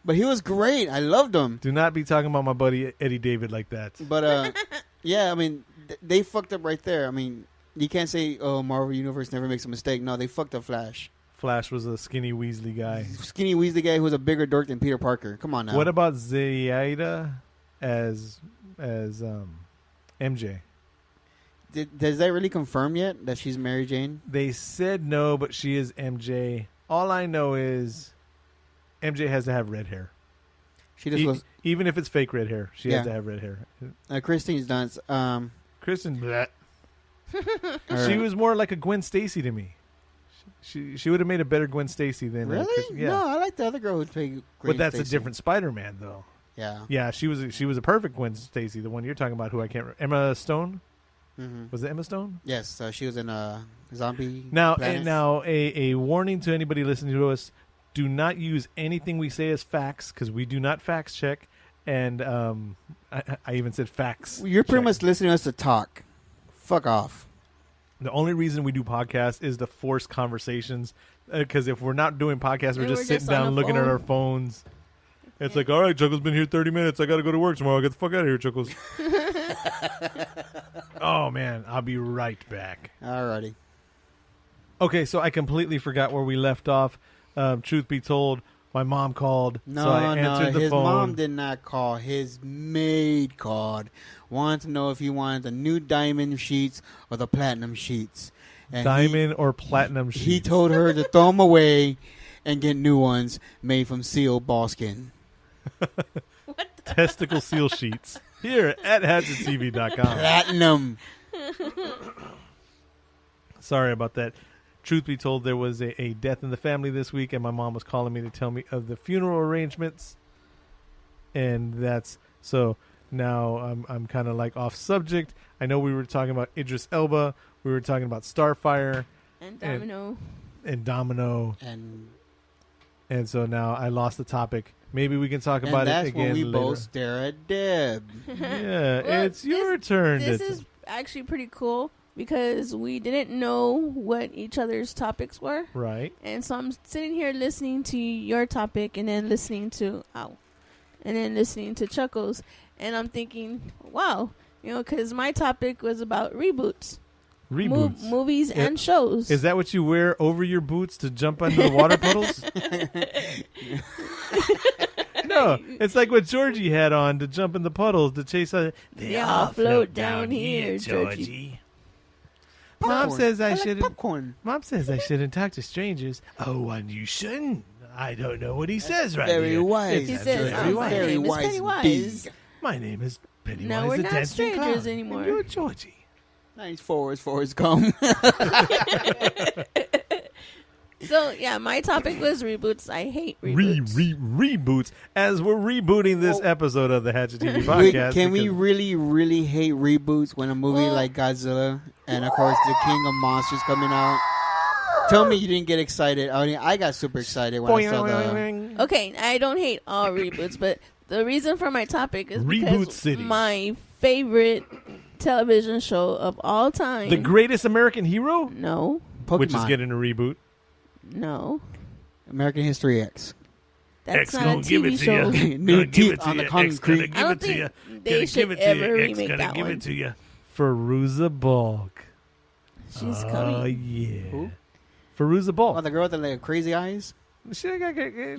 [SPEAKER 2] But he was great. I loved him.
[SPEAKER 1] Do not be talking about my buddy Eddie David like that.
[SPEAKER 2] But, yeah, they fucked up right there. You can't say, oh, Marvel Universe never makes a mistake. No, they fucked up Flash.
[SPEAKER 1] Flash was a skinny Weasley guy.
[SPEAKER 2] Skinny Weasley guy who was a bigger dork than Peter Parker. Come on now.
[SPEAKER 1] What about Zayda as MJ?
[SPEAKER 2] Does that really confirm yet that she's Mary Jane?
[SPEAKER 1] They said no, but she is MJ. All I know is MJ has to have red hair.
[SPEAKER 2] She just was,
[SPEAKER 1] even if it's fake red hair, she has to have red hair.
[SPEAKER 2] Kristen's dance.
[SPEAKER 1] Kristen, bleh. She was more like a Gwen Stacy to me. She would have made a better Gwen Stacy than
[SPEAKER 2] really.
[SPEAKER 1] Yeah.
[SPEAKER 2] No, I like the other girl who played Gwen
[SPEAKER 1] but that's
[SPEAKER 2] Stacy.
[SPEAKER 1] A different Spider-Man, though. Yeah. She was a perfect Gwen Stacy. The one you're talking about, who I can't remember. Emma Stone. Mm-hmm. Was it Emma Stone?
[SPEAKER 2] Yes, she was in Zombie.
[SPEAKER 1] Now,
[SPEAKER 2] Planet.
[SPEAKER 1] a warning to anybody listening to us: do not use anything we say as facts because we do not fact check. And I even said facts.
[SPEAKER 2] You're pretty much listening to us to talk. Fuck off.
[SPEAKER 1] The only reason we do podcasts is to force conversations. Because if we're not doing podcasts, we're just sitting down looking at our phones. It's like, all right, Chuckles been here 30 minutes. I got to go to work tomorrow. Get the fuck out of here, Chuckles. Oh, man. I'll be right back.
[SPEAKER 2] Alrighty.
[SPEAKER 1] Okay, so I completely forgot where we left off. Truth be told, my mom called. So I answered the
[SPEAKER 2] his
[SPEAKER 1] phone.
[SPEAKER 2] mom did not call. His maid called. Wanted to know if he wanted the new diamond sheets or the platinum sheets. And
[SPEAKER 1] diamond or platinum sheets.
[SPEAKER 2] He told her to throw them away and get new ones made from seal ballskin.
[SPEAKER 3] What the
[SPEAKER 1] Testicle seal sheets. Here at HatchetTV.com.
[SPEAKER 2] Platinum.
[SPEAKER 1] Sorry about that. Truth be told, there was a death in the family this week, and my mom was calling me to tell me of the funeral arrangements. And that's so now I'm kind of like off subject. I know we were talking about Idris Elba. We were talking about Starfire.
[SPEAKER 3] And Domino.
[SPEAKER 1] And Domino. And so now I lost the topic. Maybe we can talk about it again later. And that's when we
[SPEAKER 2] both stare at Deb.
[SPEAKER 1] Yeah, well, it's your turn.
[SPEAKER 3] This is actually pretty cool because we didn't know what each other's topics were.
[SPEAKER 1] Right.
[SPEAKER 3] And so I'm sitting here listening to your topic and then listening to Chuckles. And I'm thinking, wow, because my topic was about reboots. Movies and shows.
[SPEAKER 1] Is that what you wear over your boots to jump under the water puddles? No, it's like what Georgie had on to jump in the puddles to chase.
[SPEAKER 3] They all float down here, Georgie.
[SPEAKER 1] Mom says I shouldn't.
[SPEAKER 2] Popcorn.
[SPEAKER 1] Mom says I shouldn't talk to strangers. Oh, and you shouldn't. I don't know what he says right
[SPEAKER 2] Very
[SPEAKER 1] here.
[SPEAKER 2] wise.
[SPEAKER 3] He says,
[SPEAKER 2] very wise.
[SPEAKER 3] Pennywise.
[SPEAKER 1] My name is Pennywise.
[SPEAKER 3] No, we're
[SPEAKER 1] the
[SPEAKER 3] not
[SPEAKER 1] Dancing
[SPEAKER 3] strangers
[SPEAKER 1] Clown.
[SPEAKER 3] anymore.
[SPEAKER 1] And you're Georgie.
[SPEAKER 2] Nice Forrest Gump.
[SPEAKER 3] So, yeah, my topic was reboots. I hate reboots.
[SPEAKER 1] Reboots. As we're rebooting this episode of the Hatchet TV podcast.
[SPEAKER 2] Can we really, really hate reboots when a movie like Godzilla and, of course, The King of Monsters coming out? Tell me you didn't get excited. I mean, I got super excited when I saw the...
[SPEAKER 3] Okay, I don't hate all reboots, but the reason for my topic is
[SPEAKER 1] Reboot
[SPEAKER 3] because
[SPEAKER 1] City.
[SPEAKER 3] my favorite television show of all time...
[SPEAKER 1] The Greatest American Hero?
[SPEAKER 3] No.
[SPEAKER 2] Pokemon.
[SPEAKER 1] Which is getting a reboot.
[SPEAKER 3] No.
[SPEAKER 2] American History X.
[SPEAKER 3] That's
[SPEAKER 1] X
[SPEAKER 3] not
[SPEAKER 1] gonna
[SPEAKER 3] a
[SPEAKER 1] give it
[SPEAKER 3] TV
[SPEAKER 1] to
[SPEAKER 3] show.
[SPEAKER 1] you.
[SPEAKER 2] New
[SPEAKER 1] Gonna give
[SPEAKER 2] teeth
[SPEAKER 1] it to
[SPEAKER 2] on the
[SPEAKER 1] you. X gonna
[SPEAKER 2] concrete.
[SPEAKER 1] give
[SPEAKER 3] I don't
[SPEAKER 1] it to you.
[SPEAKER 3] think they
[SPEAKER 1] Gonna
[SPEAKER 3] should
[SPEAKER 1] give it to
[SPEAKER 3] ever
[SPEAKER 1] you. X
[SPEAKER 3] remake
[SPEAKER 1] gonna
[SPEAKER 3] that
[SPEAKER 1] give
[SPEAKER 3] one.
[SPEAKER 1] it to you. Feruza Balk.
[SPEAKER 3] She's
[SPEAKER 1] Oh,
[SPEAKER 3] coming.
[SPEAKER 1] yeah.
[SPEAKER 2] Who?
[SPEAKER 1] Feruza
[SPEAKER 2] Oh,
[SPEAKER 1] Balk.
[SPEAKER 2] the girl with the like, crazy eyes?
[SPEAKER 1] She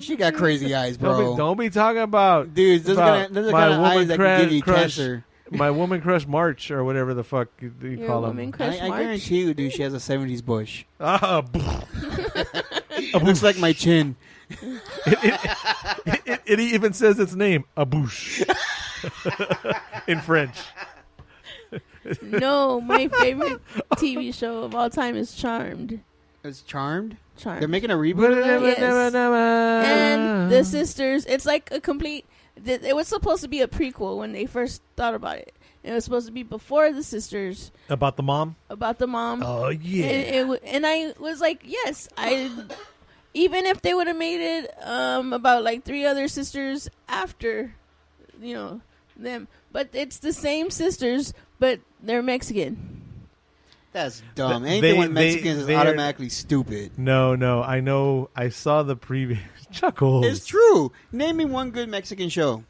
[SPEAKER 2] She got crazy eyes, bro.
[SPEAKER 1] Don't be talking about...
[SPEAKER 2] Dude, those are the kind of eyes that can give you
[SPEAKER 1] crush,
[SPEAKER 2] cancer.
[SPEAKER 1] My woman crush March, or whatever the fuck you
[SPEAKER 3] Your
[SPEAKER 1] call
[SPEAKER 3] woman
[SPEAKER 1] him.
[SPEAKER 3] crush
[SPEAKER 2] I
[SPEAKER 3] March?
[SPEAKER 2] guarantee you, dude, she has a 70s bush.
[SPEAKER 1] Ah,
[SPEAKER 2] Looks like my chin.
[SPEAKER 1] it even says its name, Abouche, in French.
[SPEAKER 3] No, my favorite TV show of all time is Charmed.
[SPEAKER 2] It's Charmed?
[SPEAKER 3] Charmed.
[SPEAKER 2] They're making a reboot of that?
[SPEAKER 3] Yes. And the sisters, it's like a complete... It was supposed to be a prequel when they first thought about it. It was supposed to be before the sisters.
[SPEAKER 1] About the mom?
[SPEAKER 3] About the mom.
[SPEAKER 1] Oh, yeah.
[SPEAKER 3] And I was like, yes, even if they would have made it about like 3 other sisters after, them. But it's the same sisters, but they're Mexican.
[SPEAKER 2] That's dumb. Anything with Mexicans is automatically stupid.
[SPEAKER 1] No, I know. I saw the previous Chuckles.
[SPEAKER 2] It's true. Name me one good Mexican show.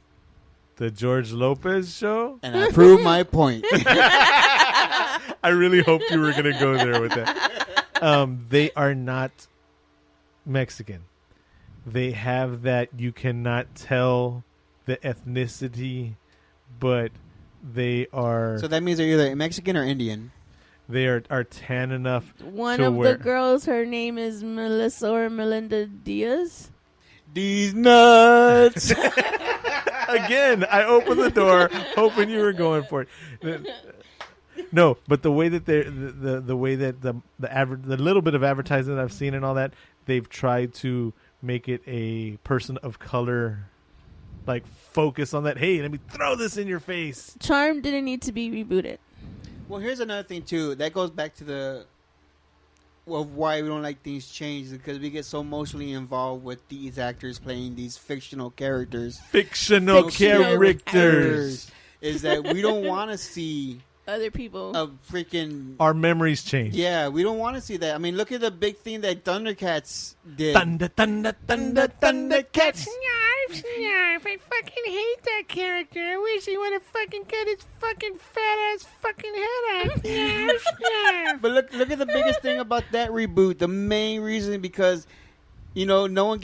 [SPEAKER 1] The George Lopez show?
[SPEAKER 2] And I prove my point.
[SPEAKER 1] I really hoped you were going to go there with that. They are not Mexican. They have that you cannot tell the ethnicity, but they are...
[SPEAKER 2] So that means they're either Mexican or Indian.
[SPEAKER 1] They are tan enough
[SPEAKER 3] One
[SPEAKER 1] to
[SPEAKER 3] of
[SPEAKER 1] where...
[SPEAKER 3] the girls, her name is Melissa or Melinda Diaz.
[SPEAKER 2] These nuts.
[SPEAKER 1] Again, I opened the door hoping you were going for it. No, but the way that the way that the little bit of advertising that I've seen and all that, they've tried to make it a person of color, like focus on that. Hey, let me throw this in your face.
[SPEAKER 3] Charm didn't need to be rebooted.
[SPEAKER 2] Well, here's another thing too. That goes back to why we don't like things changed, because we get so emotionally involved with these actors playing these fictional characters.
[SPEAKER 1] Fictional characters.
[SPEAKER 2] Is that we don't want to see
[SPEAKER 3] other people.
[SPEAKER 2] A freaking...
[SPEAKER 1] Our memories change.
[SPEAKER 2] Yeah, we don't want to see that. I mean, look at the big thing that Thundercats did.
[SPEAKER 1] Thundercats.
[SPEAKER 4] Snarf. I fucking hate that character. I wish he would have fucking cut his fucking fat ass fucking head off. Snarf.
[SPEAKER 2] But look at the biggest thing about that reboot. The main reason, because, no one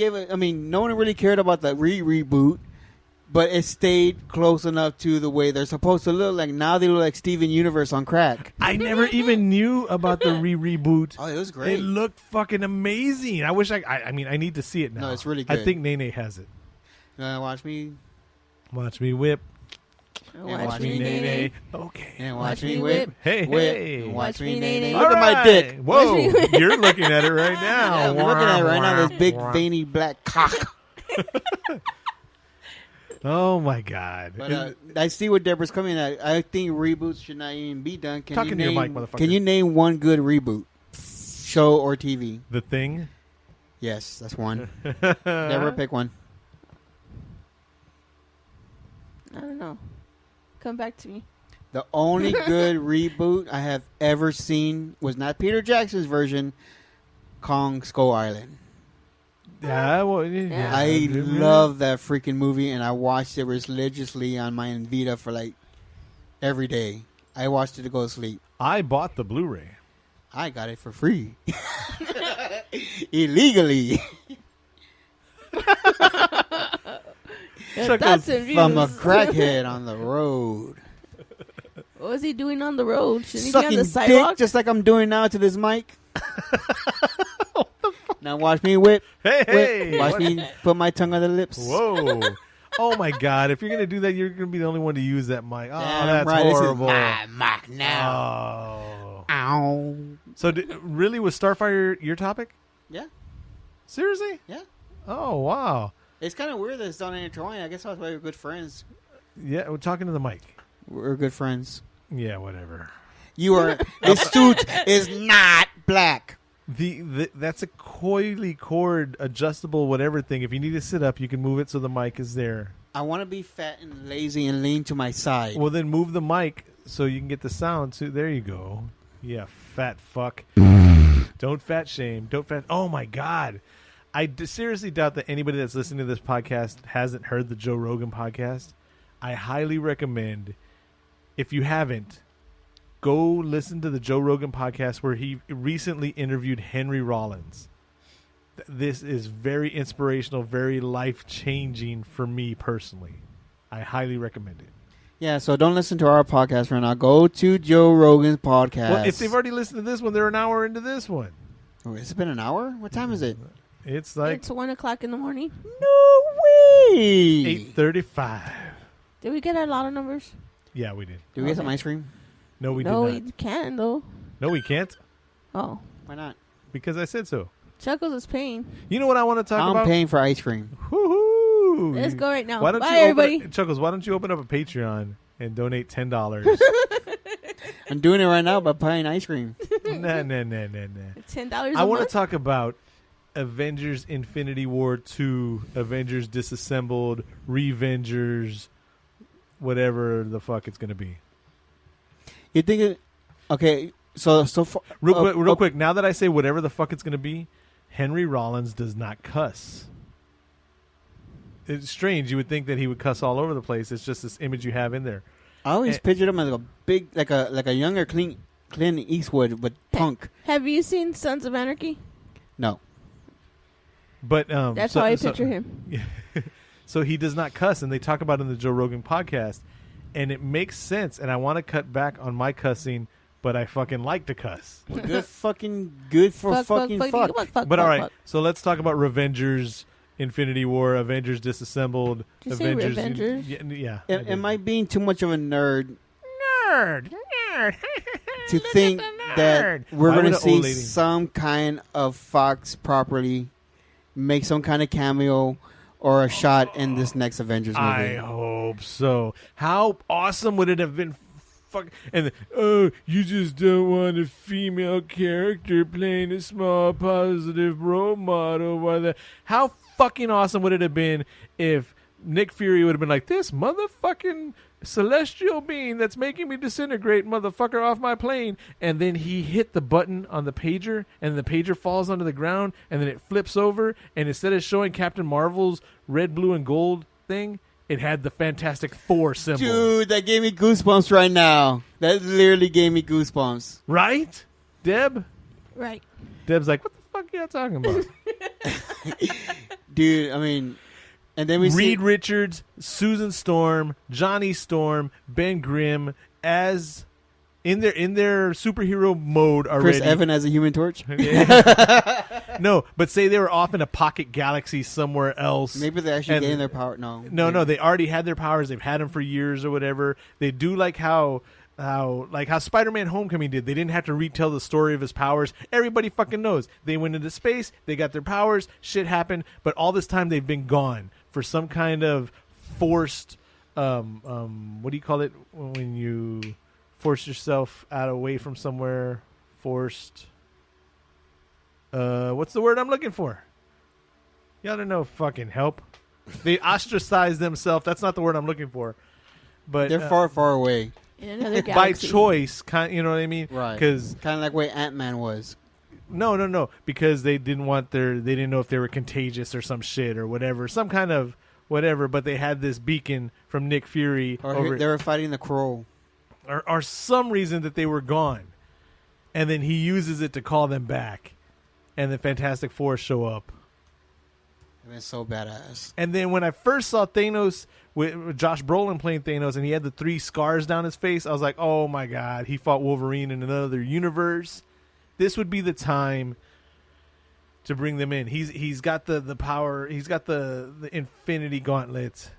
[SPEAKER 2] really cared about the reboot. But it stayed close enough to the way they're supposed to look like. Now they look like Steven Universe on crack.
[SPEAKER 1] I never even knew about the reboot.
[SPEAKER 2] Oh, it was great.
[SPEAKER 1] It looked fucking amazing. I wish I need to see it now.
[SPEAKER 2] No, it's really good.
[SPEAKER 1] I think Nene has it.
[SPEAKER 2] Watch me
[SPEAKER 1] whip.
[SPEAKER 2] Watch me, Nene.
[SPEAKER 1] Okay.
[SPEAKER 2] And watch me whip.
[SPEAKER 1] Hey.
[SPEAKER 2] Watch me, Nene.
[SPEAKER 1] All
[SPEAKER 2] Look at my dick.
[SPEAKER 1] Whoa. You're looking at it right now.
[SPEAKER 2] Yeah, I'm looking at it right now. This big, veiny, black cock.
[SPEAKER 1] Oh, my God.
[SPEAKER 2] But I see what Deborah's coming at. I think reboots should not even be done.
[SPEAKER 1] Talk into your mic, motherfucker.
[SPEAKER 2] Can you name one good reboot? Show or TV?
[SPEAKER 1] The Thing?
[SPEAKER 2] Yes, that's one. Deborah, pick one.
[SPEAKER 3] I don't know. Come back to me.
[SPEAKER 2] The only good reboot I have ever seen was not Peter Jackson's version, Kong Skull Island.
[SPEAKER 1] Yeah,
[SPEAKER 2] I love that freaking movie, and I watched it religiously on my Vita for like every day. I watched it to go to sleep.
[SPEAKER 1] I bought the Blu-ray.
[SPEAKER 2] I got it for free.
[SPEAKER 3] Thoughts and views.
[SPEAKER 2] From a crackhead on the road.
[SPEAKER 3] What was he doing on the road? Shouldn't he be
[SPEAKER 2] Sucking
[SPEAKER 3] on the
[SPEAKER 2] dick
[SPEAKER 3] sidewalk?
[SPEAKER 2] just like I'm doing now to this mic. Now watch me whip.
[SPEAKER 1] Hey,
[SPEAKER 2] Watch
[SPEAKER 1] what-
[SPEAKER 2] me put my tongue on the lips.
[SPEAKER 1] Whoa. Oh my God! If you're gonna do that, you're gonna be the only one to use that mic. Oh,
[SPEAKER 2] Damn
[SPEAKER 1] that's
[SPEAKER 2] right.
[SPEAKER 1] horrible.
[SPEAKER 2] This is my mic now.
[SPEAKER 1] Oh.
[SPEAKER 2] Ow.
[SPEAKER 1] So, really, was Starfire your topic?
[SPEAKER 2] Yeah.
[SPEAKER 1] Seriously?
[SPEAKER 2] Yeah.
[SPEAKER 1] Oh wow.
[SPEAKER 2] It's kind of weird that it's not intertwined. I guess that's why we're good friends.
[SPEAKER 1] Yeah, we're talking to the mic.
[SPEAKER 2] We're good friends.
[SPEAKER 1] Yeah, whatever.
[SPEAKER 2] You are. This suit is not black.
[SPEAKER 1] That's a coily cord adjustable whatever thing. If you need to sit up, you can move it so the mic is there.
[SPEAKER 2] I want to be fat and lazy and lean to my side.
[SPEAKER 1] Well, then move the mic so you can get the sound. So there you go. Yeah, fat fuck. Don't fat shame. Don't fat. Oh my God. I seriously doubt that anybody that's listening to this podcast hasn't heard the Joe Rogan podcast. I highly recommend, if you haven't, go listen to the Joe Rogan podcast where he recently interviewed Henry Rollins. This is very inspirational, very life-changing for me personally. I highly recommend it.
[SPEAKER 2] Yeah, so don't listen to our podcast right now. Go to Joe Rogan's podcast.
[SPEAKER 1] Well, if they've already listened to this one, they're an hour into this one.
[SPEAKER 2] Oh, has it been an hour? What time is it?
[SPEAKER 1] It's like
[SPEAKER 3] It's 1 o'clock in the morning.
[SPEAKER 2] No way.
[SPEAKER 1] 8:35.
[SPEAKER 3] Did we get a lot of numbers?
[SPEAKER 1] Yeah, we did.
[SPEAKER 2] Did we get some ice cream?
[SPEAKER 1] No, we
[SPEAKER 3] no,
[SPEAKER 1] did not.
[SPEAKER 3] we can though.
[SPEAKER 1] No, we can't
[SPEAKER 3] Oh,
[SPEAKER 2] Why not?
[SPEAKER 1] because I said so.
[SPEAKER 3] Chuckles is paying.
[SPEAKER 1] You know what I want to talk
[SPEAKER 2] I'm
[SPEAKER 1] about?
[SPEAKER 2] paying for ice cream.
[SPEAKER 1] Woo-hoo.
[SPEAKER 3] Let's go right now.
[SPEAKER 1] Why don't
[SPEAKER 3] Bye,
[SPEAKER 1] you
[SPEAKER 3] everybody.
[SPEAKER 1] Chuckles, why don't you open up a Patreon and donate $10?
[SPEAKER 2] I'm doing it right now by buying ice cream.
[SPEAKER 1] Nah.
[SPEAKER 3] $10
[SPEAKER 1] I
[SPEAKER 3] a
[SPEAKER 1] want to
[SPEAKER 3] month.
[SPEAKER 1] talk about Avengers Infinity War 2, Avengers Disassembled, Revengers, whatever the fuck it's going to be.
[SPEAKER 2] You think it? Okay, so far,
[SPEAKER 1] Real quick, now that I say whatever the fuck it's going to be, Henry Rollins does not cuss. It's strange. You would think that he would cuss all over the place. It's just this image you have in there.
[SPEAKER 2] I always pictured him as a big, like a younger Clint Eastwood, but punk.
[SPEAKER 3] Have you seen Sons of Anarchy?
[SPEAKER 2] No.
[SPEAKER 1] But
[SPEAKER 3] That's how I picture him.
[SPEAKER 1] So he does not cuss, and they talk about it in the Joe Rogan podcast, and it makes sense. And I want to cut back on my cussing, but I fucking like to cuss.
[SPEAKER 2] Well, good for fucking fuck.
[SPEAKER 1] But all right, so let's talk about Revengers, Infinity War, Avengers Disassembled,
[SPEAKER 3] Did you say
[SPEAKER 1] Avengers.
[SPEAKER 3] Revengers?
[SPEAKER 1] Yeah.
[SPEAKER 2] Am I being too much of a nerd
[SPEAKER 4] Nerd.
[SPEAKER 2] to
[SPEAKER 4] Look
[SPEAKER 2] think
[SPEAKER 4] at the
[SPEAKER 2] that
[SPEAKER 4] nerd.
[SPEAKER 2] we're
[SPEAKER 1] Why
[SPEAKER 2] going
[SPEAKER 1] would
[SPEAKER 2] to
[SPEAKER 1] an old
[SPEAKER 2] see
[SPEAKER 1] lady-
[SPEAKER 2] some kind of Fox properly make some kind of cameo or a shot in this next Avengers movie?
[SPEAKER 1] I hope so. How awesome would it have been? And you just don't want a female character playing a small positive role model. How fucking awesome would it have been if Nick Fury would have been like, this motherfucking celestial being that's making me disintegrate, motherfucker, off my plane, and then he hit the button on the pager, and the pager falls onto the ground, and then it flips over, and instead of showing Captain Marvel's red, blue, and gold thing, it had the Fantastic Four symbol.
[SPEAKER 2] Dude, that gave me goosebumps right now. That literally gave me goosebumps.
[SPEAKER 1] Right? Deb?
[SPEAKER 3] Right.
[SPEAKER 1] Deb's like, what the fuck are y'all talking about?
[SPEAKER 2] Dude, I mean, and then we
[SPEAKER 1] Reed
[SPEAKER 2] see
[SPEAKER 1] Richards, Susan Storm, Johnny Storm, Ben Grimm as in their superhero mode already.
[SPEAKER 2] Chris Evans as a Human Torch.
[SPEAKER 1] No, but say they were off in a pocket galaxy somewhere else.
[SPEAKER 2] Maybe they actually
[SPEAKER 1] And-
[SPEAKER 2] gained their power. No,
[SPEAKER 1] No, they already had their powers. They've had them for years or whatever. They do like how Spider-Man Homecoming did. They didn't have to retell the story of his powers. Everybody fucking knows. They went into space. They got their powers. Shit happened. But all this time they've been gone for some kind of forced. What do you call it when you force yourself away from somewhere? Forced. What's the word I'm looking for? Y'all don't know fucking help. They ostracize themselves. That's not the word I'm looking for. But
[SPEAKER 2] they're far, far away.
[SPEAKER 3] In another
[SPEAKER 1] by
[SPEAKER 3] galaxy.
[SPEAKER 1] choice, you know what I mean?
[SPEAKER 2] Right.
[SPEAKER 1] Because
[SPEAKER 2] Kind of like where Ant-Man was.
[SPEAKER 1] no, because they didn't know if they were contagious or some shit or whatever, some kind of whatever. But they had this beacon from Nick Fury
[SPEAKER 2] Or they were fighting the Crow.
[SPEAKER 1] or some reason that they were gone, and then he uses it to call them back, and the Fantastic Four show up.
[SPEAKER 2] been so badass.
[SPEAKER 1] And then when I first saw Thanos with Josh Brolin playing Thanos, and he had the 3 scars down his face, I was like, "Oh my god, he fought Wolverine in another universe." This would be the time to bring them in. He's got the power. He's got the Infinity Gauntlet,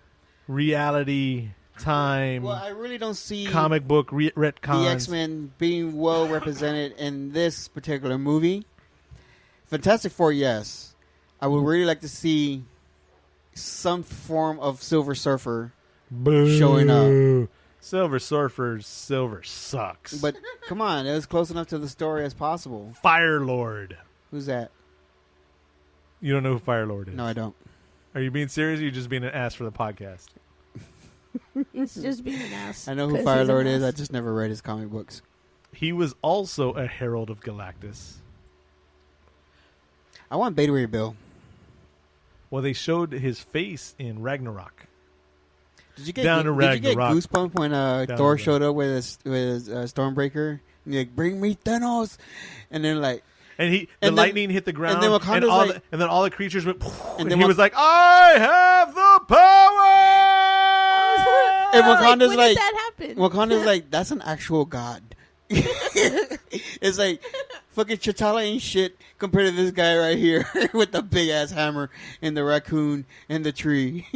[SPEAKER 1] reality, time.
[SPEAKER 2] Well, I really don't see
[SPEAKER 1] comic book retcons.
[SPEAKER 2] The X-Men being well represented in this particular movie. Fantastic Four, yes. I would really like to see some form of Silver Surfer showing up.
[SPEAKER 1] Silver Silver sucks.
[SPEAKER 2] But come on, it was close enough to the story as possible.
[SPEAKER 1] Fire Lord.
[SPEAKER 2] Who's that?
[SPEAKER 1] You don't know who Fire Lord is?
[SPEAKER 2] No, I don't.
[SPEAKER 1] Are you being serious, or are you just being an ass for the podcast?
[SPEAKER 3] He's just being an ass.
[SPEAKER 2] I know who Fire Lord is. I just never read his comic books.
[SPEAKER 1] He was also a Herald of Galactus.
[SPEAKER 2] I want Beta Ray Bill.
[SPEAKER 1] Well, they showed his face in Ragnarok.
[SPEAKER 2] Did you get goosebumps when Thor showed up with his Stormbreaker? And he's like, "Bring me Thanos," and then like,
[SPEAKER 1] and lightning hit the ground,
[SPEAKER 2] and then Wakanda's
[SPEAKER 1] and then all the creatures went, and
[SPEAKER 2] then
[SPEAKER 1] he was like, "I have the power."
[SPEAKER 2] And Wakanda's
[SPEAKER 3] when
[SPEAKER 2] like,
[SPEAKER 3] did that happen?
[SPEAKER 2] Wakanda's like, "That's an actual god." It's like fucking T'Challa ain't shit compared to this guy right here with the big ass hammer and the raccoon and the tree.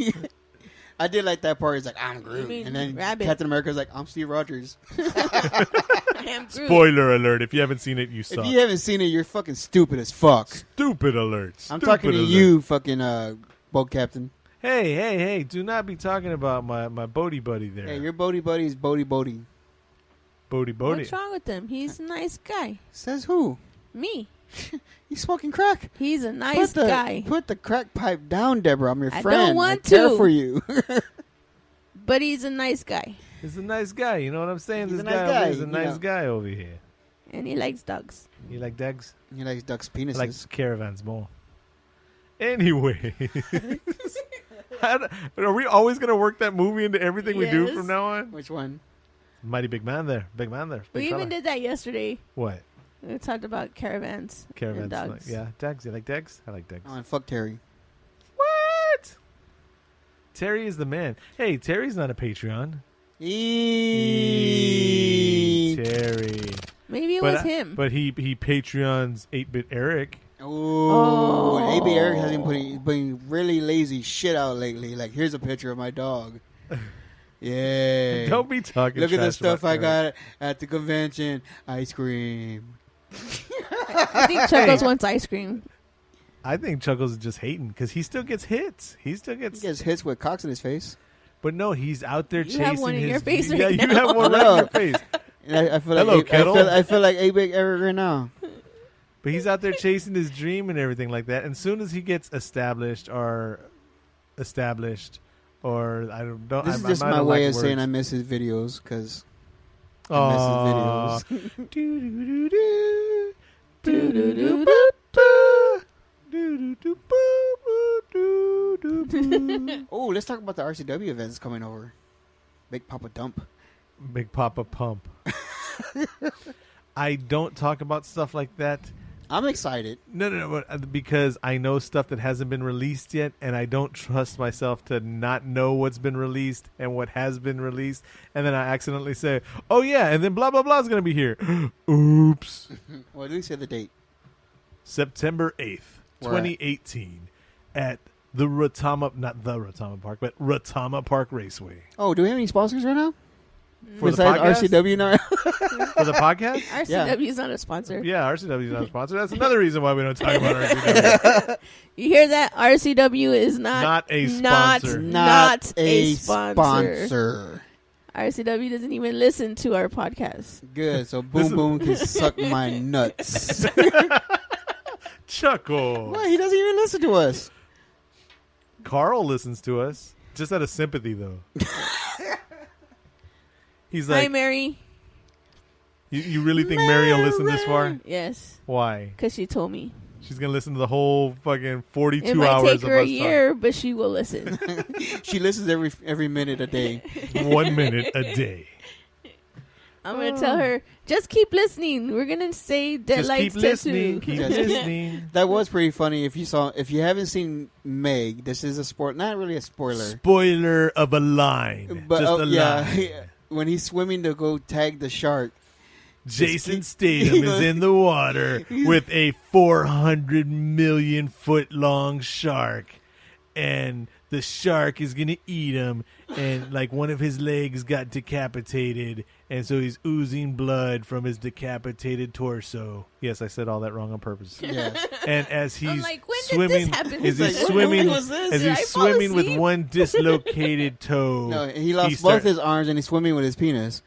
[SPEAKER 2] I did like that part. He's like, "I'm Groot," and then Captain America's like, "I'm Steve Rogers."
[SPEAKER 1] Spoiler alert! If you haven't seen it, you suck.
[SPEAKER 2] If you haven't seen it, you're fucking stupid as fuck.
[SPEAKER 1] Stupid alert!
[SPEAKER 2] I'm talking to you, fucking boat captain.
[SPEAKER 1] Hey! Do not be talking about my Bodie buddy there.
[SPEAKER 2] Hey, your Bodie buddy is Bodie.
[SPEAKER 1] Bodie.
[SPEAKER 3] What's wrong with him? He's a nice guy.
[SPEAKER 2] Says who?
[SPEAKER 3] Me.
[SPEAKER 2] He's smoking crack.
[SPEAKER 3] He's a nice guy.
[SPEAKER 2] Put the crack pipe down, Deborah. I'm your friend.
[SPEAKER 3] I don't want
[SPEAKER 2] I care
[SPEAKER 3] to.
[SPEAKER 2] for you.
[SPEAKER 3] But he's a nice guy.
[SPEAKER 1] He's a nice guy. You know what I'm saying?
[SPEAKER 2] He's
[SPEAKER 1] this
[SPEAKER 2] a nice
[SPEAKER 1] guy,
[SPEAKER 2] guy,
[SPEAKER 1] is a nice guy over here.
[SPEAKER 3] And he likes dogs.
[SPEAKER 1] You like dogs?
[SPEAKER 2] He likes ducks' penises.
[SPEAKER 1] I like caravans more. Anyway. Are we always going to work that movie into everything we do from now on?
[SPEAKER 2] Which one?
[SPEAKER 1] Mighty Big Man there. Big Man there.
[SPEAKER 3] We even did that yesterday.
[SPEAKER 1] What?
[SPEAKER 3] We talked about caravans.
[SPEAKER 1] Caravans.
[SPEAKER 3] And dogs.
[SPEAKER 1] Yeah, dogs. You like dogs? I like dogs.
[SPEAKER 2] Oh, and fuck Terry.
[SPEAKER 1] What? Terry is the man. Hey, Terry's not a Patreon. Terry.
[SPEAKER 3] Maybe it was him.
[SPEAKER 1] But he Patreons 8-Bit Eric.
[SPEAKER 2] Oh, 8-Bit Eric has been putting really lazy shit out lately. Like, here's a picture of my dog. Yeah.
[SPEAKER 1] Don't be talking.
[SPEAKER 2] Look at the
[SPEAKER 1] trash
[SPEAKER 2] stuff
[SPEAKER 1] about
[SPEAKER 2] I got at the convention. Ice cream.
[SPEAKER 3] I think Chuckles wants ice cream.
[SPEAKER 1] I think Chuckles is just hating because he still gets hits. He
[SPEAKER 2] gets hits with cocks in his face.
[SPEAKER 1] But no, he's out there chasing.
[SPEAKER 3] You have one in your face right
[SPEAKER 1] now.
[SPEAKER 3] you
[SPEAKER 1] have one right in your face.
[SPEAKER 2] And I feel
[SPEAKER 1] Hello,
[SPEAKER 2] like
[SPEAKER 1] Kettle.
[SPEAKER 2] I feel like 8-Bit Eric right now.
[SPEAKER 1] But he's out there chasing his dream and everything like that. And as soon as he gets established, or I don't.
[SPEAKER 2] This is just my way of saying I miss his videos because I miss his videos. Oh, let's talk about the RCW events coming over. Big Papa Dump.
[SPEAKER 1] Big Papa Pump. I don't talk about stuff like that.
[SPEAKER 2] I'm excited.
[SPEAKER 1] No, because I know stuff that hasn't been released yet, and I don't trust myself to not know what's been released and what has been released, and then I accidentally say, "Oh yeah," and then blah blah blah is going to be here. Oops.
[SPEAKER 2] Well, at least say the date.
[SPEAKER 1] September 8th, 2018, at the Retama, not the Retama Park, but Retama Park Raceway.
[SPEAKER 2] Oh, do we have any sponsors right now?
[SPEAKER 1] For
[SPEAKER 2] besides
[SPEAKER 1] the podcast?
[SPEAKER 2] RCW now?
[SPEAKER 1] For the podcast?
[SPEAKER 3] RCW is not a sponsor.
[SPEAKER 1] Yeah, RCW is not a sponsor. That's another reason why we don't talk about RCW.
[SPEAKER 3] You hear that? RCW is not
[SPEAKER 1] a sponsor.
[SPEAKER 2] Not a sponsor.
[SPEAKER 3] RCW doesn't even listen to our podcast.
[SPEAKER 2] Good. So Boom Boom can suck my nuts.
[SPEAKER 1] Chuckle.
[SPEAKER 2] What? He doesn't even listen to us.
[SPEAKER 1] Carl listens to us. Just out of sympathy, though. He's like,
[SPEAKER 3] "Hi, Mary."
[SPEAKER 1] You really think Mary will listen this far?
[SPEAKER 3] Yes.
[SPEAKER 1] Why?
[SPEAKER 3] Because she told me.
[SPEAKER 1] She's going to listen to the whole fucking 42 hours of us.
[SPEAKER 3] It might take her a year, but she will listen.
[SPEAKER 2] She listens every minute a day.
[SPEAKER 1] 1 minute a day.
[SPEAKER 3] I'm gonna tell her, just keep listening. We're gonna say
[SPEAKER 1] Just
[SPEAKER 3] Deadlights
[SPEAKER 1] keep listening.
[SPEAKER 3] tattoo.
[SPEAKER 1] Keep
[SPEAKER 2] Yes.
[SPEAKER 1] listening.
[SPEAKER 2] That was pretty funny. If you haven't seen Meg, this is a sport. Not really a spoiler.
[SPEAKER 1] Spoiler of a line.
[SPEAKER 2] But
[SPEAKER 1] Just a line.
[SPEAKER 2] when he's swimming to go tag the shark,
[SPEAKER 1] Jason Statham is in the water with a 400 million foot long shark, and the shark is gonna eat him, and like one of his legs got decapitated, and so he's oozing blood from his decapitated torso. Yes, I said all that wrong on purpose.
[SPEAKER 2] yes.
[SPEAKER 1] And as he's
[SPEAKER 3] like, when did
[SPEAKER 1] swimming,
[SPEAKER 3] this happen?
[SPEAKER 1] as
[SPEAKER 3] He's
[SPEAKER 1] he's
[SPEAKER 3] like, what
[SPEAKER 1] swimming,
[SPEAKER 3] movie was this?
[SPEAKER 1] as
[SPEAKER 3] Did I
[SPEAKER 1] he's
[SPEAKER 3] fall
[SPEAKER 1] swimming with
[SPEAKER 3] asleep?
[SPEAKER 1] one dislocated toe.
[SPEAKER 2] No, he lost
[SPEAKER 1] start-
[SPEAKER 2] both his arms and he's swimming with his penis.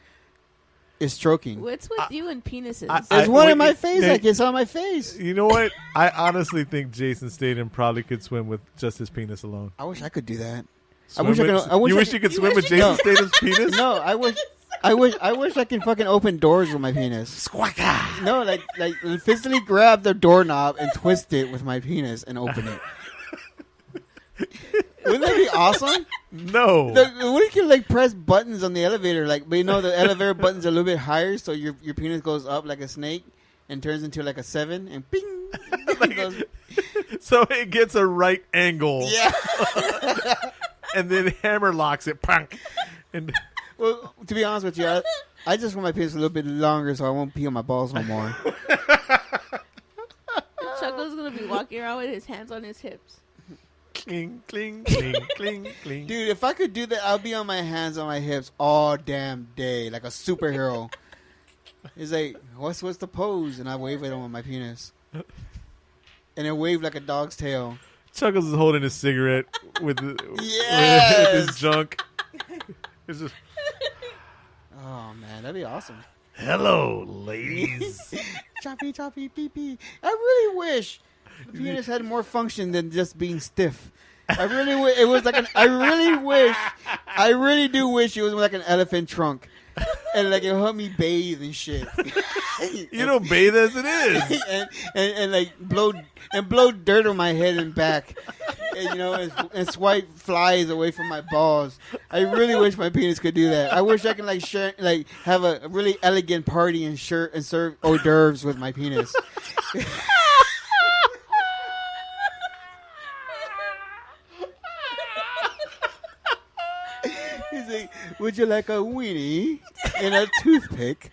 [SPEAKER 2] It's stroking.
[SPEAKER 3] What's with you and penises?
[SPEAKER 2] There's one in my
[SPEAKER 1] wait,
[SPEAKER 2] face. Like it's on my face.
[SPEAKER 1] You know what? I honestly think Jason Statham probably could swim with just his penis alone.
[SPEAKER 2] I wish I could do that.
[SPEAKER 1] Swim
[SPEAKER 2] I wish I
[SPEAKER 1] with-
[SPEAKER 2] could. I wish
[SPEAKER 1] you
[SPEAKER 2] I
[SPEAKER 1] wish
[SPEAKER 2] could-
[SPEAKER 1] you could
[SPEAKER 3] you
[SPEAKER 1] swim
[SPEAKER 3] wish
[SPEAKER 1] with
[SPEAKER 3] you
[SPEAKER 1] Jason
[SPEAKER 2] could-
[SPEAKER 1] Statham's penis?
[SPEAKER 2] No, I wish I can fucking open doors with my penis.
[SPEAKER 1] Squawka!
[SPEAKER 2] No, like physically grab the doorknob and twist it with my penis and open it. Wouldn't that be awesome?
[SPEAKER 1] No.
[SPEAKER 2] What if you like press buttons on the elevator? Like, but you know the elevator button's a little bit higher, so your penis goes up like a snake and turns into like a 7, and bing. It goes,
[SPEAKER 1] So it gets a right angle,
[SPEAKER 2] yeah.
[SPEAKER 1] and then hammer locks it. Punk. And
[SPEAKER 2] Well, to be honest with you, I just want my penis a little bit longer so I won't pee on my balls no more.
[SPEAKER 3] Chuckles gonna be walking around with his hands on his hips.
[SPEAKER 1] cling, cling, cling, cling, cling.
[SPEAKER 2] Dude, if I could do that, I'll be on my hands on my hips all damn day, like a superhero. It's like, what's the pose? And I wave at him with my penis. And it wave like a dog's tail.
[SPEAKER 1] Chuckles is holding a cigarette with
[SPEAKER 2] Yes!
[SPEAKER 1] with his junk. It's just,
[SPEAKER 2] Oh, man, that'd be awesome.
[SPEAKER 1] hello, ladies.
[SPEAKER 2] Choppy, choppy, pee, pee. I really wish the penis had more function than just being stiff. I really wish it was like I really do wish it was like an elephant trunk. And like it helped me bathe and shit.
[SPEAKER 1] You don't bathe as it is.
[SPEAKER 2] and like blow dirt on my head and back, and, you know, and swipe flies away from my balls. I really wish my penis could do that. I wish I could have a really elegant party and serve hors d'oeuvres with my penis. He's like, would you like a weenie and a toothpick?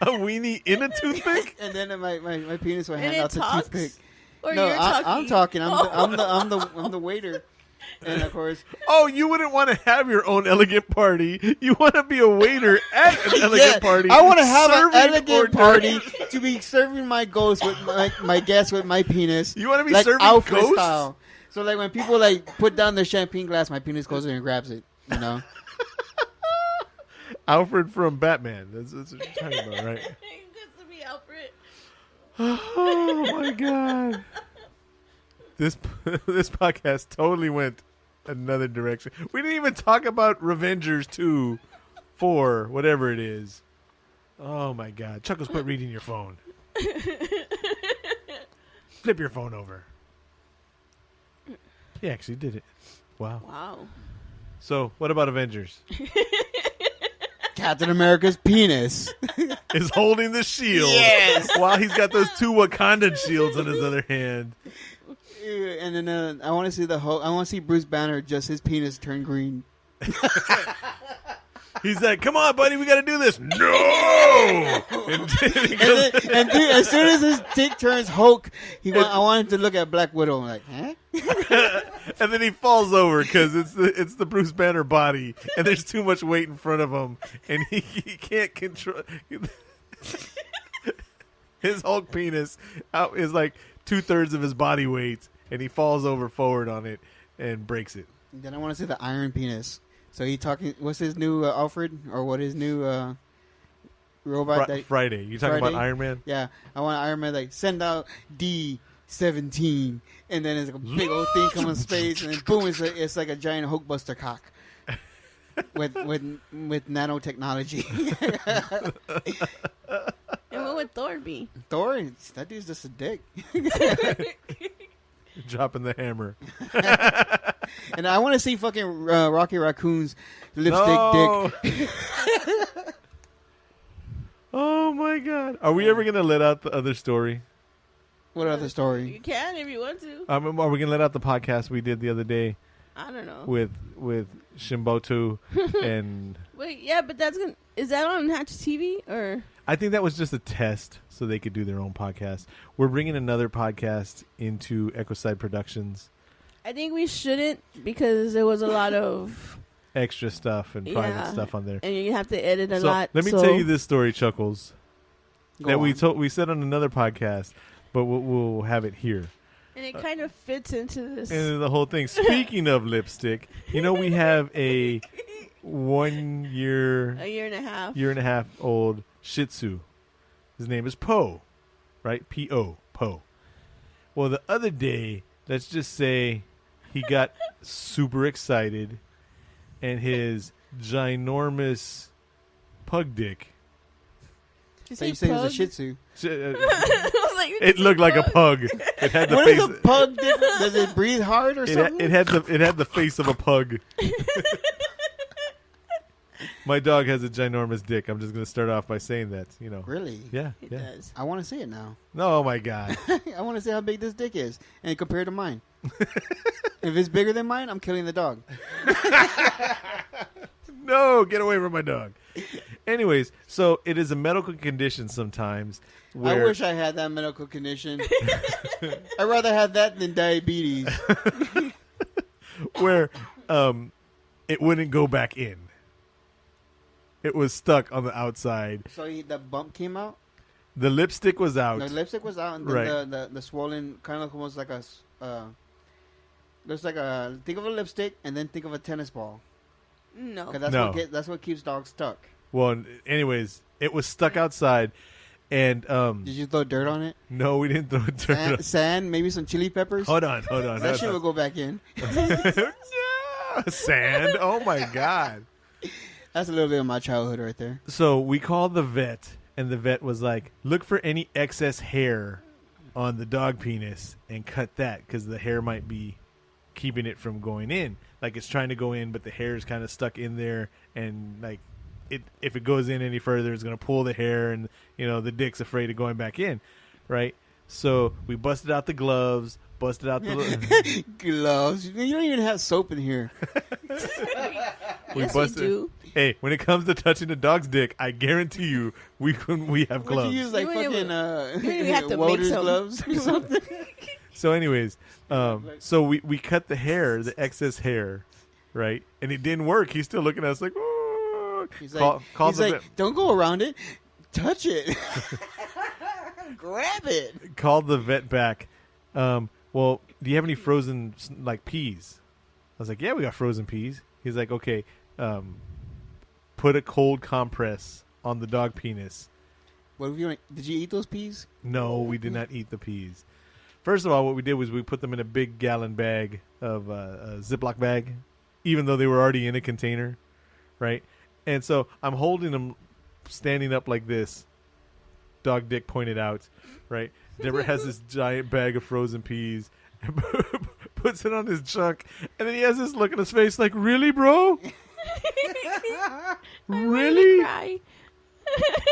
[SPEAKER 1] A weenie in a toothpick?
[SPEAKER 2] And then my penis will
[SPEAKER 3] And
[SPEAKER 2] hand
[SPEAKER 3] it
[SPEAKER 2] out the
[SPEAKER 3] talks?
[SPEAKER 2] toothpick.
[SPEAKER 3] Or
[SPEAKER 2] No,
[SPEAKER 3] you're talking?
[SPEAKER 2] I'm talking. I'm the waiter. And of course,
[SPEAKER 1] Oh, you wouldn't want to have your own elegant party. You want to be a waiter at an elegant
[SPEAKER 2] yeah,
[SPEAKER 1] party.
[SPEAKER 2] I want to have an
[SPEAKER 1] serving
[SPEAKER 2] elegant
[SPEAKER 1] hors
[SPEAKER 2] party
[SPEAKER 1] d'oeuvres.
[SPEAKER 2] to be serving my ghosts with my guests with my penis.
[SPEAKER 1] You want to be
[SPEAKER 2] like
[SPEAKER 1] serving
[SPEAKER 2] Alfred
[SPEAKER 1] ghosts?
[SPEAKER 2] style. So like when people like put down their champagne glass, my penis goes in and grabs it. You know.
[SPEAKER 1] Alfred from Batman. That's what you're talking about, right?
[SPEAKER 3] Good to be Alfred.
[SPEAKER 1] Oh my god. This podcast totally went another direction. We didn't even talk about Revengers 2, 4, whatever it is. Oh my god. Chuckles, quit reading your phone. Flip your phone over. He actually did it. Wow.
[SPEAKER 3] Wow.
[SPEAKER 1] So, what about Avengers?
[SPEAKER 2] Captain America's penis.
[SPEAKER 1] Is holding the shield.
[SPEAKER 2] Yes.
[SPEAKER 1] While he's got those 2 Wakandan shields on his other hand.
[SPEAKER 2] And then I want to see the whole. I want to see Bruce Banner just his penis turn green.
[SPEAKER 1] He's like, "Come on, buddy, we got to do this." No. And he goes,
[SPEAKER 2] And dude, as soon as his dick turns Hulk, I want him to look at Black Widow and like, huh?
[SPEAKER 1] and then he falls over because it's the Bruce Banner body, and there's too much weight in front of him, and he can't control. His Hulk penis is like 2/3 of his body weight, and he falls over forward on it and breaks it.
[SPEAKER 2] Then I want to see the Iron Penis. So he talking. What's his new Alfred or what his new robot?
[SPEAKER 1] Friday. You talking about
[SPEAKER 2] Friday?
[SPEAKER 1] Iron Man?
[SPEAKER 2] Yeah, I want Iron Man like send out D-17, and then it's like a big old thing come in space, and then boom, it's like a giant Hulkbuster cock with nanotechnology.
[SPEAKER 3] And what would Thor be?
[SPEAKER 2] Thor, that dude's just a dick.
[SPEAKER 1] Dropping the hammer.
[SPEAKER 2] And I want to see fucking Rocky Raccoon's lipstick
[SPEAKER 1] No.
[SPEAKER 2] dick.
[SPEAKER 1] Oh my God! Are we ever gonna let out the other story?
[SPEAKER 2] What other story?
[SPEAKER 3] You can if you want to.
[SPEAKER 1] Are we gonna let out the podcast we did the other day
[SPEAKER 3] I don't know.
[SPEAKER 1] with Shimbotu and?
[SPEAKER 3] Wait, yeah, but is that on HatchetTV or?
[SPEAKER 1] I think that was just a test so they could do their own podcast. We're bringing another podcast into Ecoside Productions.
[SPEAKER 3] I think we shouldn't because there was a lot of
[SPEAKER 1] Extra stuff and private stuff on there.
[SPEAKER 3] and you have to edit a
[SPEAKER 1] So
[SPEAKER 3] lot.
[SPEAKER 1] let me tell you this story, Chuckles,
[SPEAKER 2] Go
[SPEAKER 1] that
[SPEAKER 2] on.
[SPEAKER 1] we said on another podcast, but we'll have it here.
[SPEAKER 3] And it kind of fits into this.
[SPEAKER 1] And the whole thing. Speaking of lipstick, we have a 1 year,
[SPEAKER 3] a year and a half.
[SPEAKER 1] old Shih Tzu. His name is Poe, right? P-O, Poe. Well, the other day, let's just say he got super excited and his ginormous pug dick.
[SPEAKER 3] Did
[SPEAKER 2] So
[SPEAKER 3] you
[SPEAKER 2] you
[SPEAKER 3] say
[SPEAKER 2] say it was a
[SPEAKER 3] pug?
[SPEAKER 2] Shih Tzu.
[SPEAKER 3] I was like, you
[SPEAKER 1] It
[SPEAKER 3] say
[SPEAKER 1] looked like a
[SPEAKER 3] pug?
[SPEAKER 1] pug. It had the
[SPEAKER 2] What
[SPEAKER 1] face.
[SPEAKER 2] is a pug different? Does it breathe hard or something?
[SPEAKER 1] It had the face of a pug. My dog has a ginormous dick. I'm just going to start off by saying that,
[SPEAKER 2] Really?
[SPEAKER 1] Yeah,
[SPEAKER 3] It
[SPEAKER 1] yeah.
[SPEAKER 3] does.
[SPEAKER 2] I want to see it now.
[SPEAKER 1] Oh my God.
[SPEAKER 2] I want to see how big this dick is and compare it to mine. If it's bigger than mine, I'm killing the dog.
[SPEAKER 1] No, get away from my dog. Anyways, so it is a medical condition sometimes where
[SPEAKER 2] I wish I had that medical condition. I'd rather have that than diabetes.
[SPEAKER 1] where it wouldn't go back in. It was stuck on the outside.
[SPEAKER 2] So the bump came out?
[SPEAKER 1] The lipstick was out.
[SPEAKER 2] The lipstick was out, and then
[SPEAKER 1] Right.
[SPEAKER 2] the swollen, kind of almost like looks like think of a lipstick, and then think of a tennis ball.
[SPEAKER 3] No.
[SPEAKER 2] Because that's what keeps dogs stuck.
[SPEAKER 1] Well, anyways, it was stuck outside, and
[SPEAKER 2] Did you throw dirt on it?
[SPEAKER 1] no, we didn't throw dirt. on-
[SPEAKER 2] Sand, maybe some chili peppers?
[SPEAKER 1] Hold on.
[SPEAKER 2] That shit will go back in.
[SPEAKER 1] Sand. Oh my God.
[SPEAKER 2] That's a little bit of my childhood right there.
[SPEAKER 1] So we called the vet, and the vet was like, look for any excess hair on the dog penis and cut that because the hair might be keeping it from going in. Like it's trying to go in, but the hair is kind of stuck in there, and like if it goes in any further, it's going to pull the hair, and the dick's afraid of going back in, right? So we busted out the gloves, busted out the
[SPEAKER 2] Gloves. You don't even have soap in here.
[SPEAKER 3] Yes, we do.
[SPEAKER 1] Hey, when it comes to touching a dog's dick, I guarantee you we have
[SPEAKER 2] Would
[SPEAKER 1] gloves.
[SPEAKER 2] you use like
[SPEAKER 3] You wouldn't
[SPEAKER 2] fucking
[SPEAKER 3] even have to make
[SPEAKER 2] welder's
[SPEAKER 3] some.
[SPEAKER 2] gloves or something?
[SPEAKER 1] So anyways, so we cut the hair, the excess hair, right? And it didn't work. He's still looking at us like, oh.
[SPEAKER 2] He's like, don't go around it. Touch it. Grab it.
[SPEAKER 1] Called the vet back. Well, do you have any frozen like peas? I was like, yeah, we got frozen peas. He's like, okay, put a cold compress on the dog penis.
[SPEAKER 2] What if did you eat those peas?
[SPEAKER 1] No, we did not eat the peas. First of all, what we did was we put them in a big gallon bag of a Ziploc bag, even though they were already in a container, right? And so I'm holding them standing up like this, dog dick pointed out, right? Deborah has this giant bag of frozen peas and puts it on his junk, and then he has this look in his face like, really, bro? Really?
[SPEAKER 3] Cry.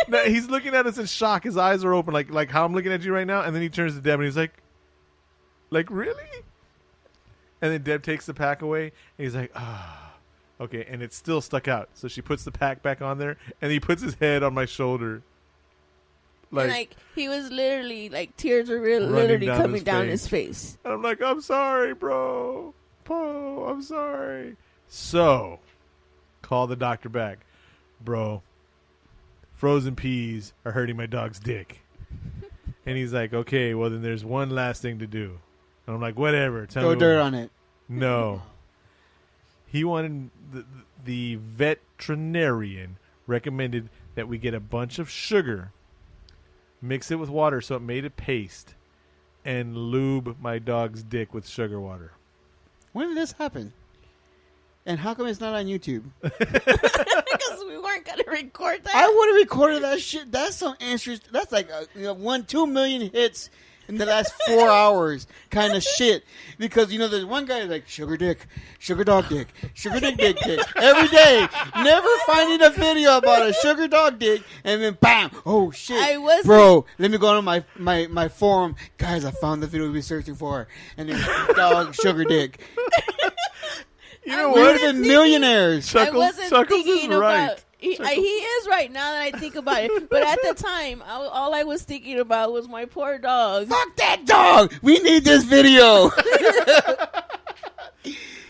[SPEAKER 1] No, he's looking at us in shock. His eyes are open, like how I'm looking at you right now. And then he turns to Deb and he's like, really? And then Deb takes the pack away, and he's like, okay. And it's still stuck out. So she puts the pack back on there, and he puts his head on my shoulder.
[SPEAKER 3] Like he was literally like tears were literally
[SPEAKER 1] down
[SPEAKER 3] coming
[SPEAKER 1] his
[SPEAKER 3] down
[SPEAKER 1] face.
[SPEAKER 3] his face.
[SPEAKER 1] And I'm like, I'm sorry, bro. Poe, I'm sorry. So, call the doctor back. Bro, frozen peas are hurting my dog's dick. And he's like, okay, well, then there's one last thing to do. And I'm like, whatever. Tell
[SPEAKER 2] Throw
[SPEAKER 1] me
[SPEAKER 2] dirt
[SPEAKER 1] what.
[SPEAKER 2] on it.
[SPEAKER 1] No. He wanted, the veterinarian recommended that we get a bunch of sugar, mix it with water so it made a paste, and lube my dog's dick with sugar water.
[SPEAKER 2] When did this happen? And how come it's not on YouTube?
[SPEAKER 3] Because we weren't gonna record that.
[SPEAKER 2] I would have recorded that shit. That's some answers. That's like 2 million hits in the last 4 hours kind of shit. Because, you know, there's one guy like, sugar dick, sugar dog dick, sugar dick dick dick. Every day. Never finding a video about a sugar dog dick. And then bam. Oh, shit. Bro, let me go on my forum. Guys, I found the video we've been searching for. And then dog sugar dick.
[SPEAKER 1] You know
[SPEAKER 2] We're
[SPEAKER 1] what?
[SPEAKER 2] the millionaires.
[SPEAKER 1] Chuckles is right.
[SPEAKER 3] He is right now that I think about it. But at the time, all I was thinking about was my poor dog.
[SPEAKER 2] Fuck that dog. We need this video.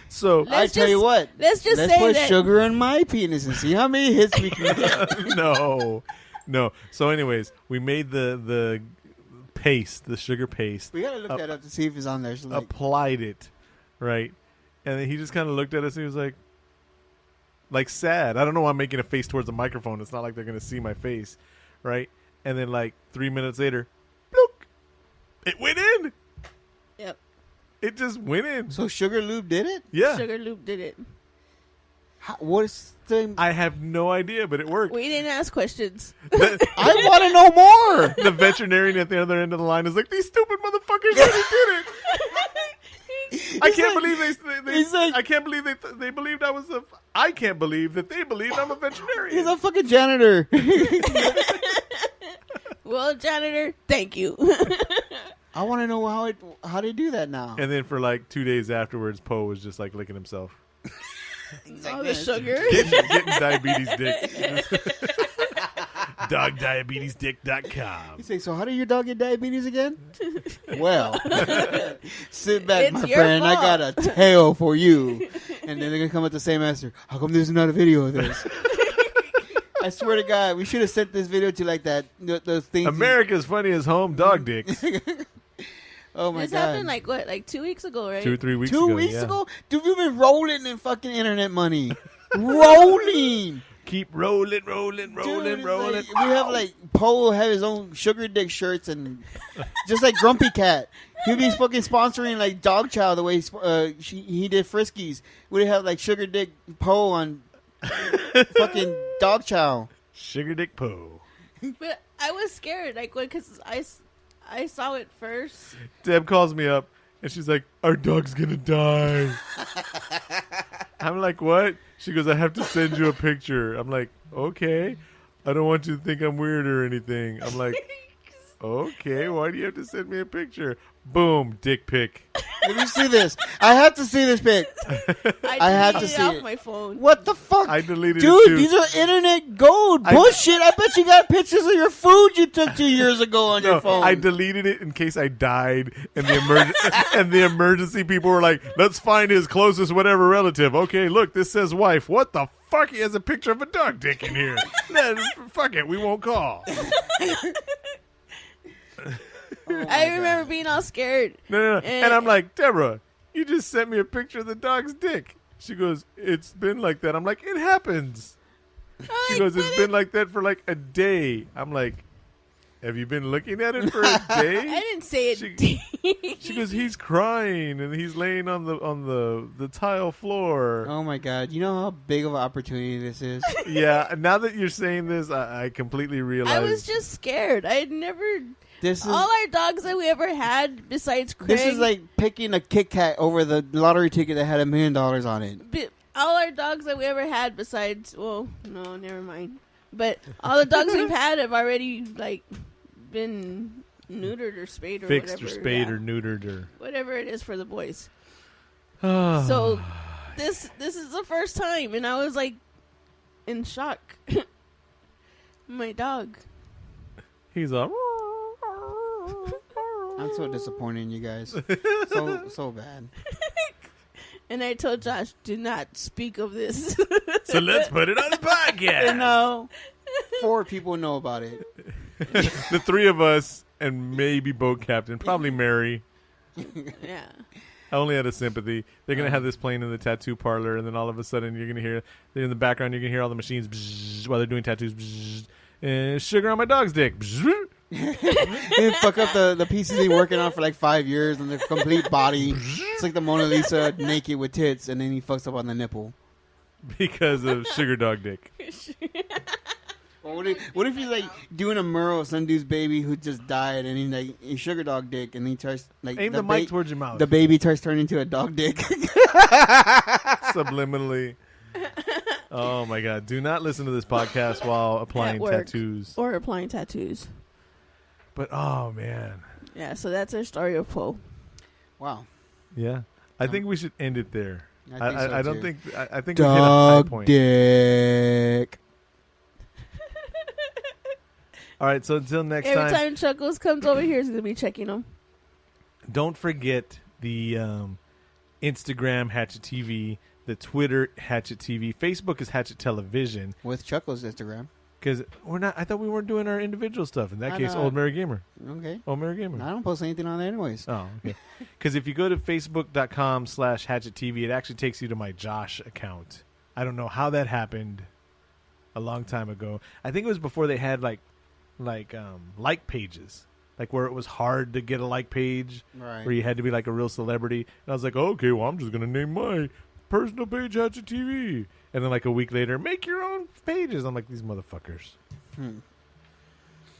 [SPEAKER 1] So
[SPEAKER 2] I tell you what.
[SPEAKER 3] Let's say
[SPEAKER 2] put
[SPEAKER 3] that
[SPEAKER 2] sugar in my penis and see how many hits we can get.
[SPEAKER 1] No. So anyways, we made the paste, the sugar paste.
[SPEAKER 2] We gotta look that up to see if it's on there. So
[SPEAKER 1] applied it, right? And then he just kind of looked at us and he was like sad. I don't know why I'm making a face towards the microphone. It's not like they're going to see my face, right? And then like 3 minutes later, bloop, it went in.
[SPEAKER 3] Yep.
[SPEAKER 1] It just went in.
[SPEAKER 2] So Sugar Lube did it?
[SPEAKER 1] Yeah.
[SPEAKER 3] Sugar Loop did it.
[SPEAKER 2] What's the...
[SPEAKER 1] I have no idea, but it worked.
[SPEAKER 3] We didn't ask questions.
[SPEAKER 2] I want to know more.
[SPEAKER 1] The veterinarian at the other end of the line is like, these stupid motherfuckers already did it. I can't believe I can't believe they believed I was I can't believe that they believed I'm a veterinarian.
[SPEAKER 2] He's a fucking janitor.
[SPEAKER 3] Well, janitor, thank you.
[SPEAKER 2] I want to know how they do that now.
[SPEAKER 1] And then for like 2 days afterwards, Poe was just like licking himself.
[SPEAKER 3] All the sugar.
[SPEAKER 1] Getting diabetes dick. DogDiabetesDick.com.
[SPEAKER 2] You say, so how did your dog get diabetes again? Well, sit back,
[SPEAKER 3] It's
[SPEAKER 2] my
[SPEAKER 3] your
[SPEAKER 2] friend.
[SPEAKER 3] fault.
[SPEAKER 2] I got a tale for you. And then they're going to come with the same answer. How come there's not a video of this? I swear to God, we should have sent this video to like that, those things.
[SPEAKER 1] America's funniest home dog dicks.
[SPEAKER 2] Oh my
[SPEAKER 3] This
[SPEAKER 2] God.
[SPEAKER 3] happened like 2 weeks ago, right?
[SPEAKER 1] 2 or 3 weeks ago.
[SPEAKER 2] 2 weeks
[SPEAKER 1] yeah.
[SPEAKER 2] ago? Dude, we've been rolling in fucking internet money. Rolling.
[SPEAKER 1] Keep rolling.
[SPEAKER 2] Dude, it's like, we have like Poe have his own sugar dick shirts and just like Grumpy Cat. He'd be fucking sponsoring like Dog Chow the way he did Friskies. We'd have like sugar dick Poe on fucking Dog Chow.
[SPEAKER 1] Sugar Dick Poe.
[SPEAKER 3] But I was scared, like, because I saw it first.
[SPEAKER 1] Deb calls me up and she's like, our dog's gonna die. I'm like, what? She goes, I have to send you a picture. I'm like, okay. I don't want you to think I'm weird or anything. I'm like, okay, why do you have to send me a picture? Boom, dick pic.
[SPEAKER 2] Let me see this. I have to see this pic.
[SPEAKER 3] I
[SPEAKER 2] have to
[SPEAKER 3] deleted
[SPEAKER 2] see
[SPEAKER 3] it off
[SPEAKER 2] it.
[SPEAKER 3] my phone.
[SPEAKER 2] What the fuck?
[SPEAKER 1] I deleted it
[SPEAKER 2] Dude,
[SPEAKER 1] too.
[SPEAKER 2] these are internet gold. Bullshit. I bet you got pictures of your food you took 2 years ago on your phone.
[SPEAKER 1] I deleted it in case I died, and the emergency people were like, "Let's find his closest whatever relative." Okay, look, this says wife. What the fuck? He has a picture of a dog dick in here. No, fuck it, we won't call.
[SPEAKER 3] I remember being all scared.
[SPEAKER 1] No. And I'm like, Deborah, you just sent me a picture of the dog's dick. She goes, it's been like that. I'm like, it happens. She goes, it's been like that for like a day. I'm like, have you been looking at it for a day?
[SPEAKER 3] I didn't say it.
[SPEAKER 1] She goes, he's crying and he's laying on the tile floor.
[SPEAKER 2] Oh my God! You know how big of an opportunity this is.
[SPEAKER 1] Yeah. Now that you're saying this, I completely realize.
[SPEAKER 3] I was just scared. I had never.
[SPEAKER 2] This is
[SPEAKER 3] All our dogs that we ever had, besides Craig.
[SPEAKER 2] this is like picking a Kit Kat over the lottery ticket that had $1 million on it.
[SPEAKER 3] All our dogs that we ever had, besides, well, no, never mind. But all the dogs we've had have already like been neutered or spayed or
[SPEAKER 1] fixed
[SPEAKER 3] whatever.
[SPEAKER 1] or spayed or neutered or
[SPEAKER 3] whatever it is for the boys. So this is the first time, and I was like in shock. My dog.
[SPEAKER 1] He's all.
[SPEAKER 2] I'm so disappointed in you guys. So bad.
[SPEAKER 3] And I told Josh, do not speak of this.
[SPEAKER 1] So let's put it on the podcast.
[SPEAKER 2] No. 4 people know about it.
[SPEAKER 1] The 3 of us and maybe boat captain, probably Mary.
[SPEAKER 3] Yeah.
[SPEAKER 1] I only had a sympathy. They're gonna have this playing in the tattoo parlor, and then all of a sudden you're gonna hear in the background. You're gonna hear all the machines bzzz, while they're doing tattoos. Bzzz, and sugar on my dog's dick. Bzzz.
[SPEAKER 2] They fuck up the pieces he working on for like 5 years and the complete body. It's like the Mona Lisa naked with tits, and then he fucks up on the nipple.
[SPEAKER 1] Because of sugar dog dick.
[SPEAKER 2] Or what if he's like doing a Merle, some dude's baby who just died, and he sugar dog dick, and he starts like
[SPEAKER 1] Aim the mic towards your mouth.
[SPEAKER 2] The baby starts turning into a dog dick.
[SPEAKER 1] Subliminally. Oh my God! Do not listen to this podcast while applying tattoos
[SPEAKER 3] or applying tattoos.
[SPEAKER 1] But oh man.
[SPEAKER 3] Yeah. So that's our story of Poe.
[SPEAKER 2] Wow.
[SPEAKER 1] Yeah. I think we should end it there.
[SPEAKER 2] I
[SPEAKER 1] don't think. I think
[SPEAKER 2] dog
[SPEAKER 1] we hit a high point.
[SPEAKER 2] Dick.
[SPEAKER 1] All right. So until next
[SPEAKER 3] Every time Chuckles comes over here, he's gonna be checking them.
[SPEAKER 1] Don't forget the Instagram HatchetTV, the Twitter HatchetTV, Facebook is Hatchet Television.
[SPEAKER 2] With Chuckles Instagram.
[SPEAKER 1] Because we're not. I thought we weren't doing our individual stuff. In that case, Old Mary Gamer.
[SPEAKER 2] Okay.
[SPEAKER 1] Old Mary Gamer.
[SPEAKER 2] I don't post anything on there anyways.
[SPEAKER 1] Oh, okay. Because if you go to facebook.com/HatchetTV, it actually takes you to my Josh account. I don't know how that happened. A long time ago. I think it was before they had like pages, like where it was hard to get a like page,
[SPEAKER 2] right?
[SPEAKER 1] Where you had to be like a real celebrity. And I was like, okay, well, I'm just gonna name my personal page HatchetTV. And then like a week later, make your own pages. I'm like, these motherfuckers.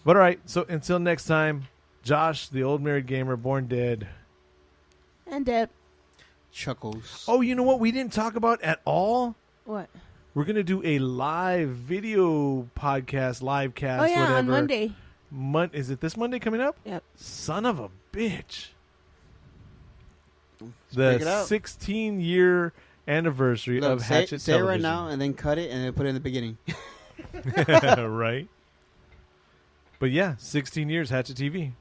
[SPEAKER 1] But all right, so until next time, Josh, the old married gamer, born dead.
[SPEAKER 3] And Deb.
[SPEAKER 2] Chuckles.
[SPEAKER 1] Oh, you know what we didn't talk about at all?
[SPEAKER 3] What?
[SPEAKER 1] We're going to do a live video podcast, live cast,
[SPEAKER 3] Oh, yeah,
[SPEAKER 1] whatever.
[SPEAKER 3] on Monday.
[SPEAKER 1] Is it this Monday coming up?
[SPEAKER 3] Yep.
[SPEAKER 1] Son of a bitch.
[SPEAKER 2] Break it
[SPEAKER 1] The
[SPEAKER 2] out.
[SPEAKER 1] 16-year anniversary of Hatchet
[SPEAKER 2] Say it
[SPEAKER 1] Television.
[SPEAKER 2] right now and then cut it and then put it in the beginning.
[SPEAKER 1] Right? But yeah, 16 years Hatchet TV.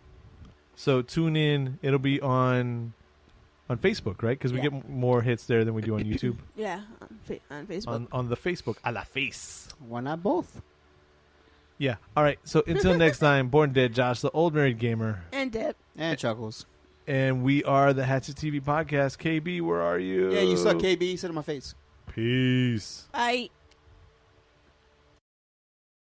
[SPEAKER 1] So tune in. It'll be on Facebook, right? Because we get more hits there than we do on YouTube.
[SPEAKER 3] Yeah, on Facebook.
[SPEAKER 1] On the Facebook, a la face.
[SPEAKER 2] Why not both?
[SPEAKER 1] Yeah. All right. So until next time, born dead, Josh, the old married gamer.
[SPEAKER 3] And Deb.
[SPEAKER 2] And Chuckles.
[SPEAKER 1] And we are the Hatchet TV podcast. KB, where are you?
[SPEAKER 2] Yeah, you suck, KB. Sit in my face.
[SPEAKER 1] Peace.
[SPEAKER 3] Bye.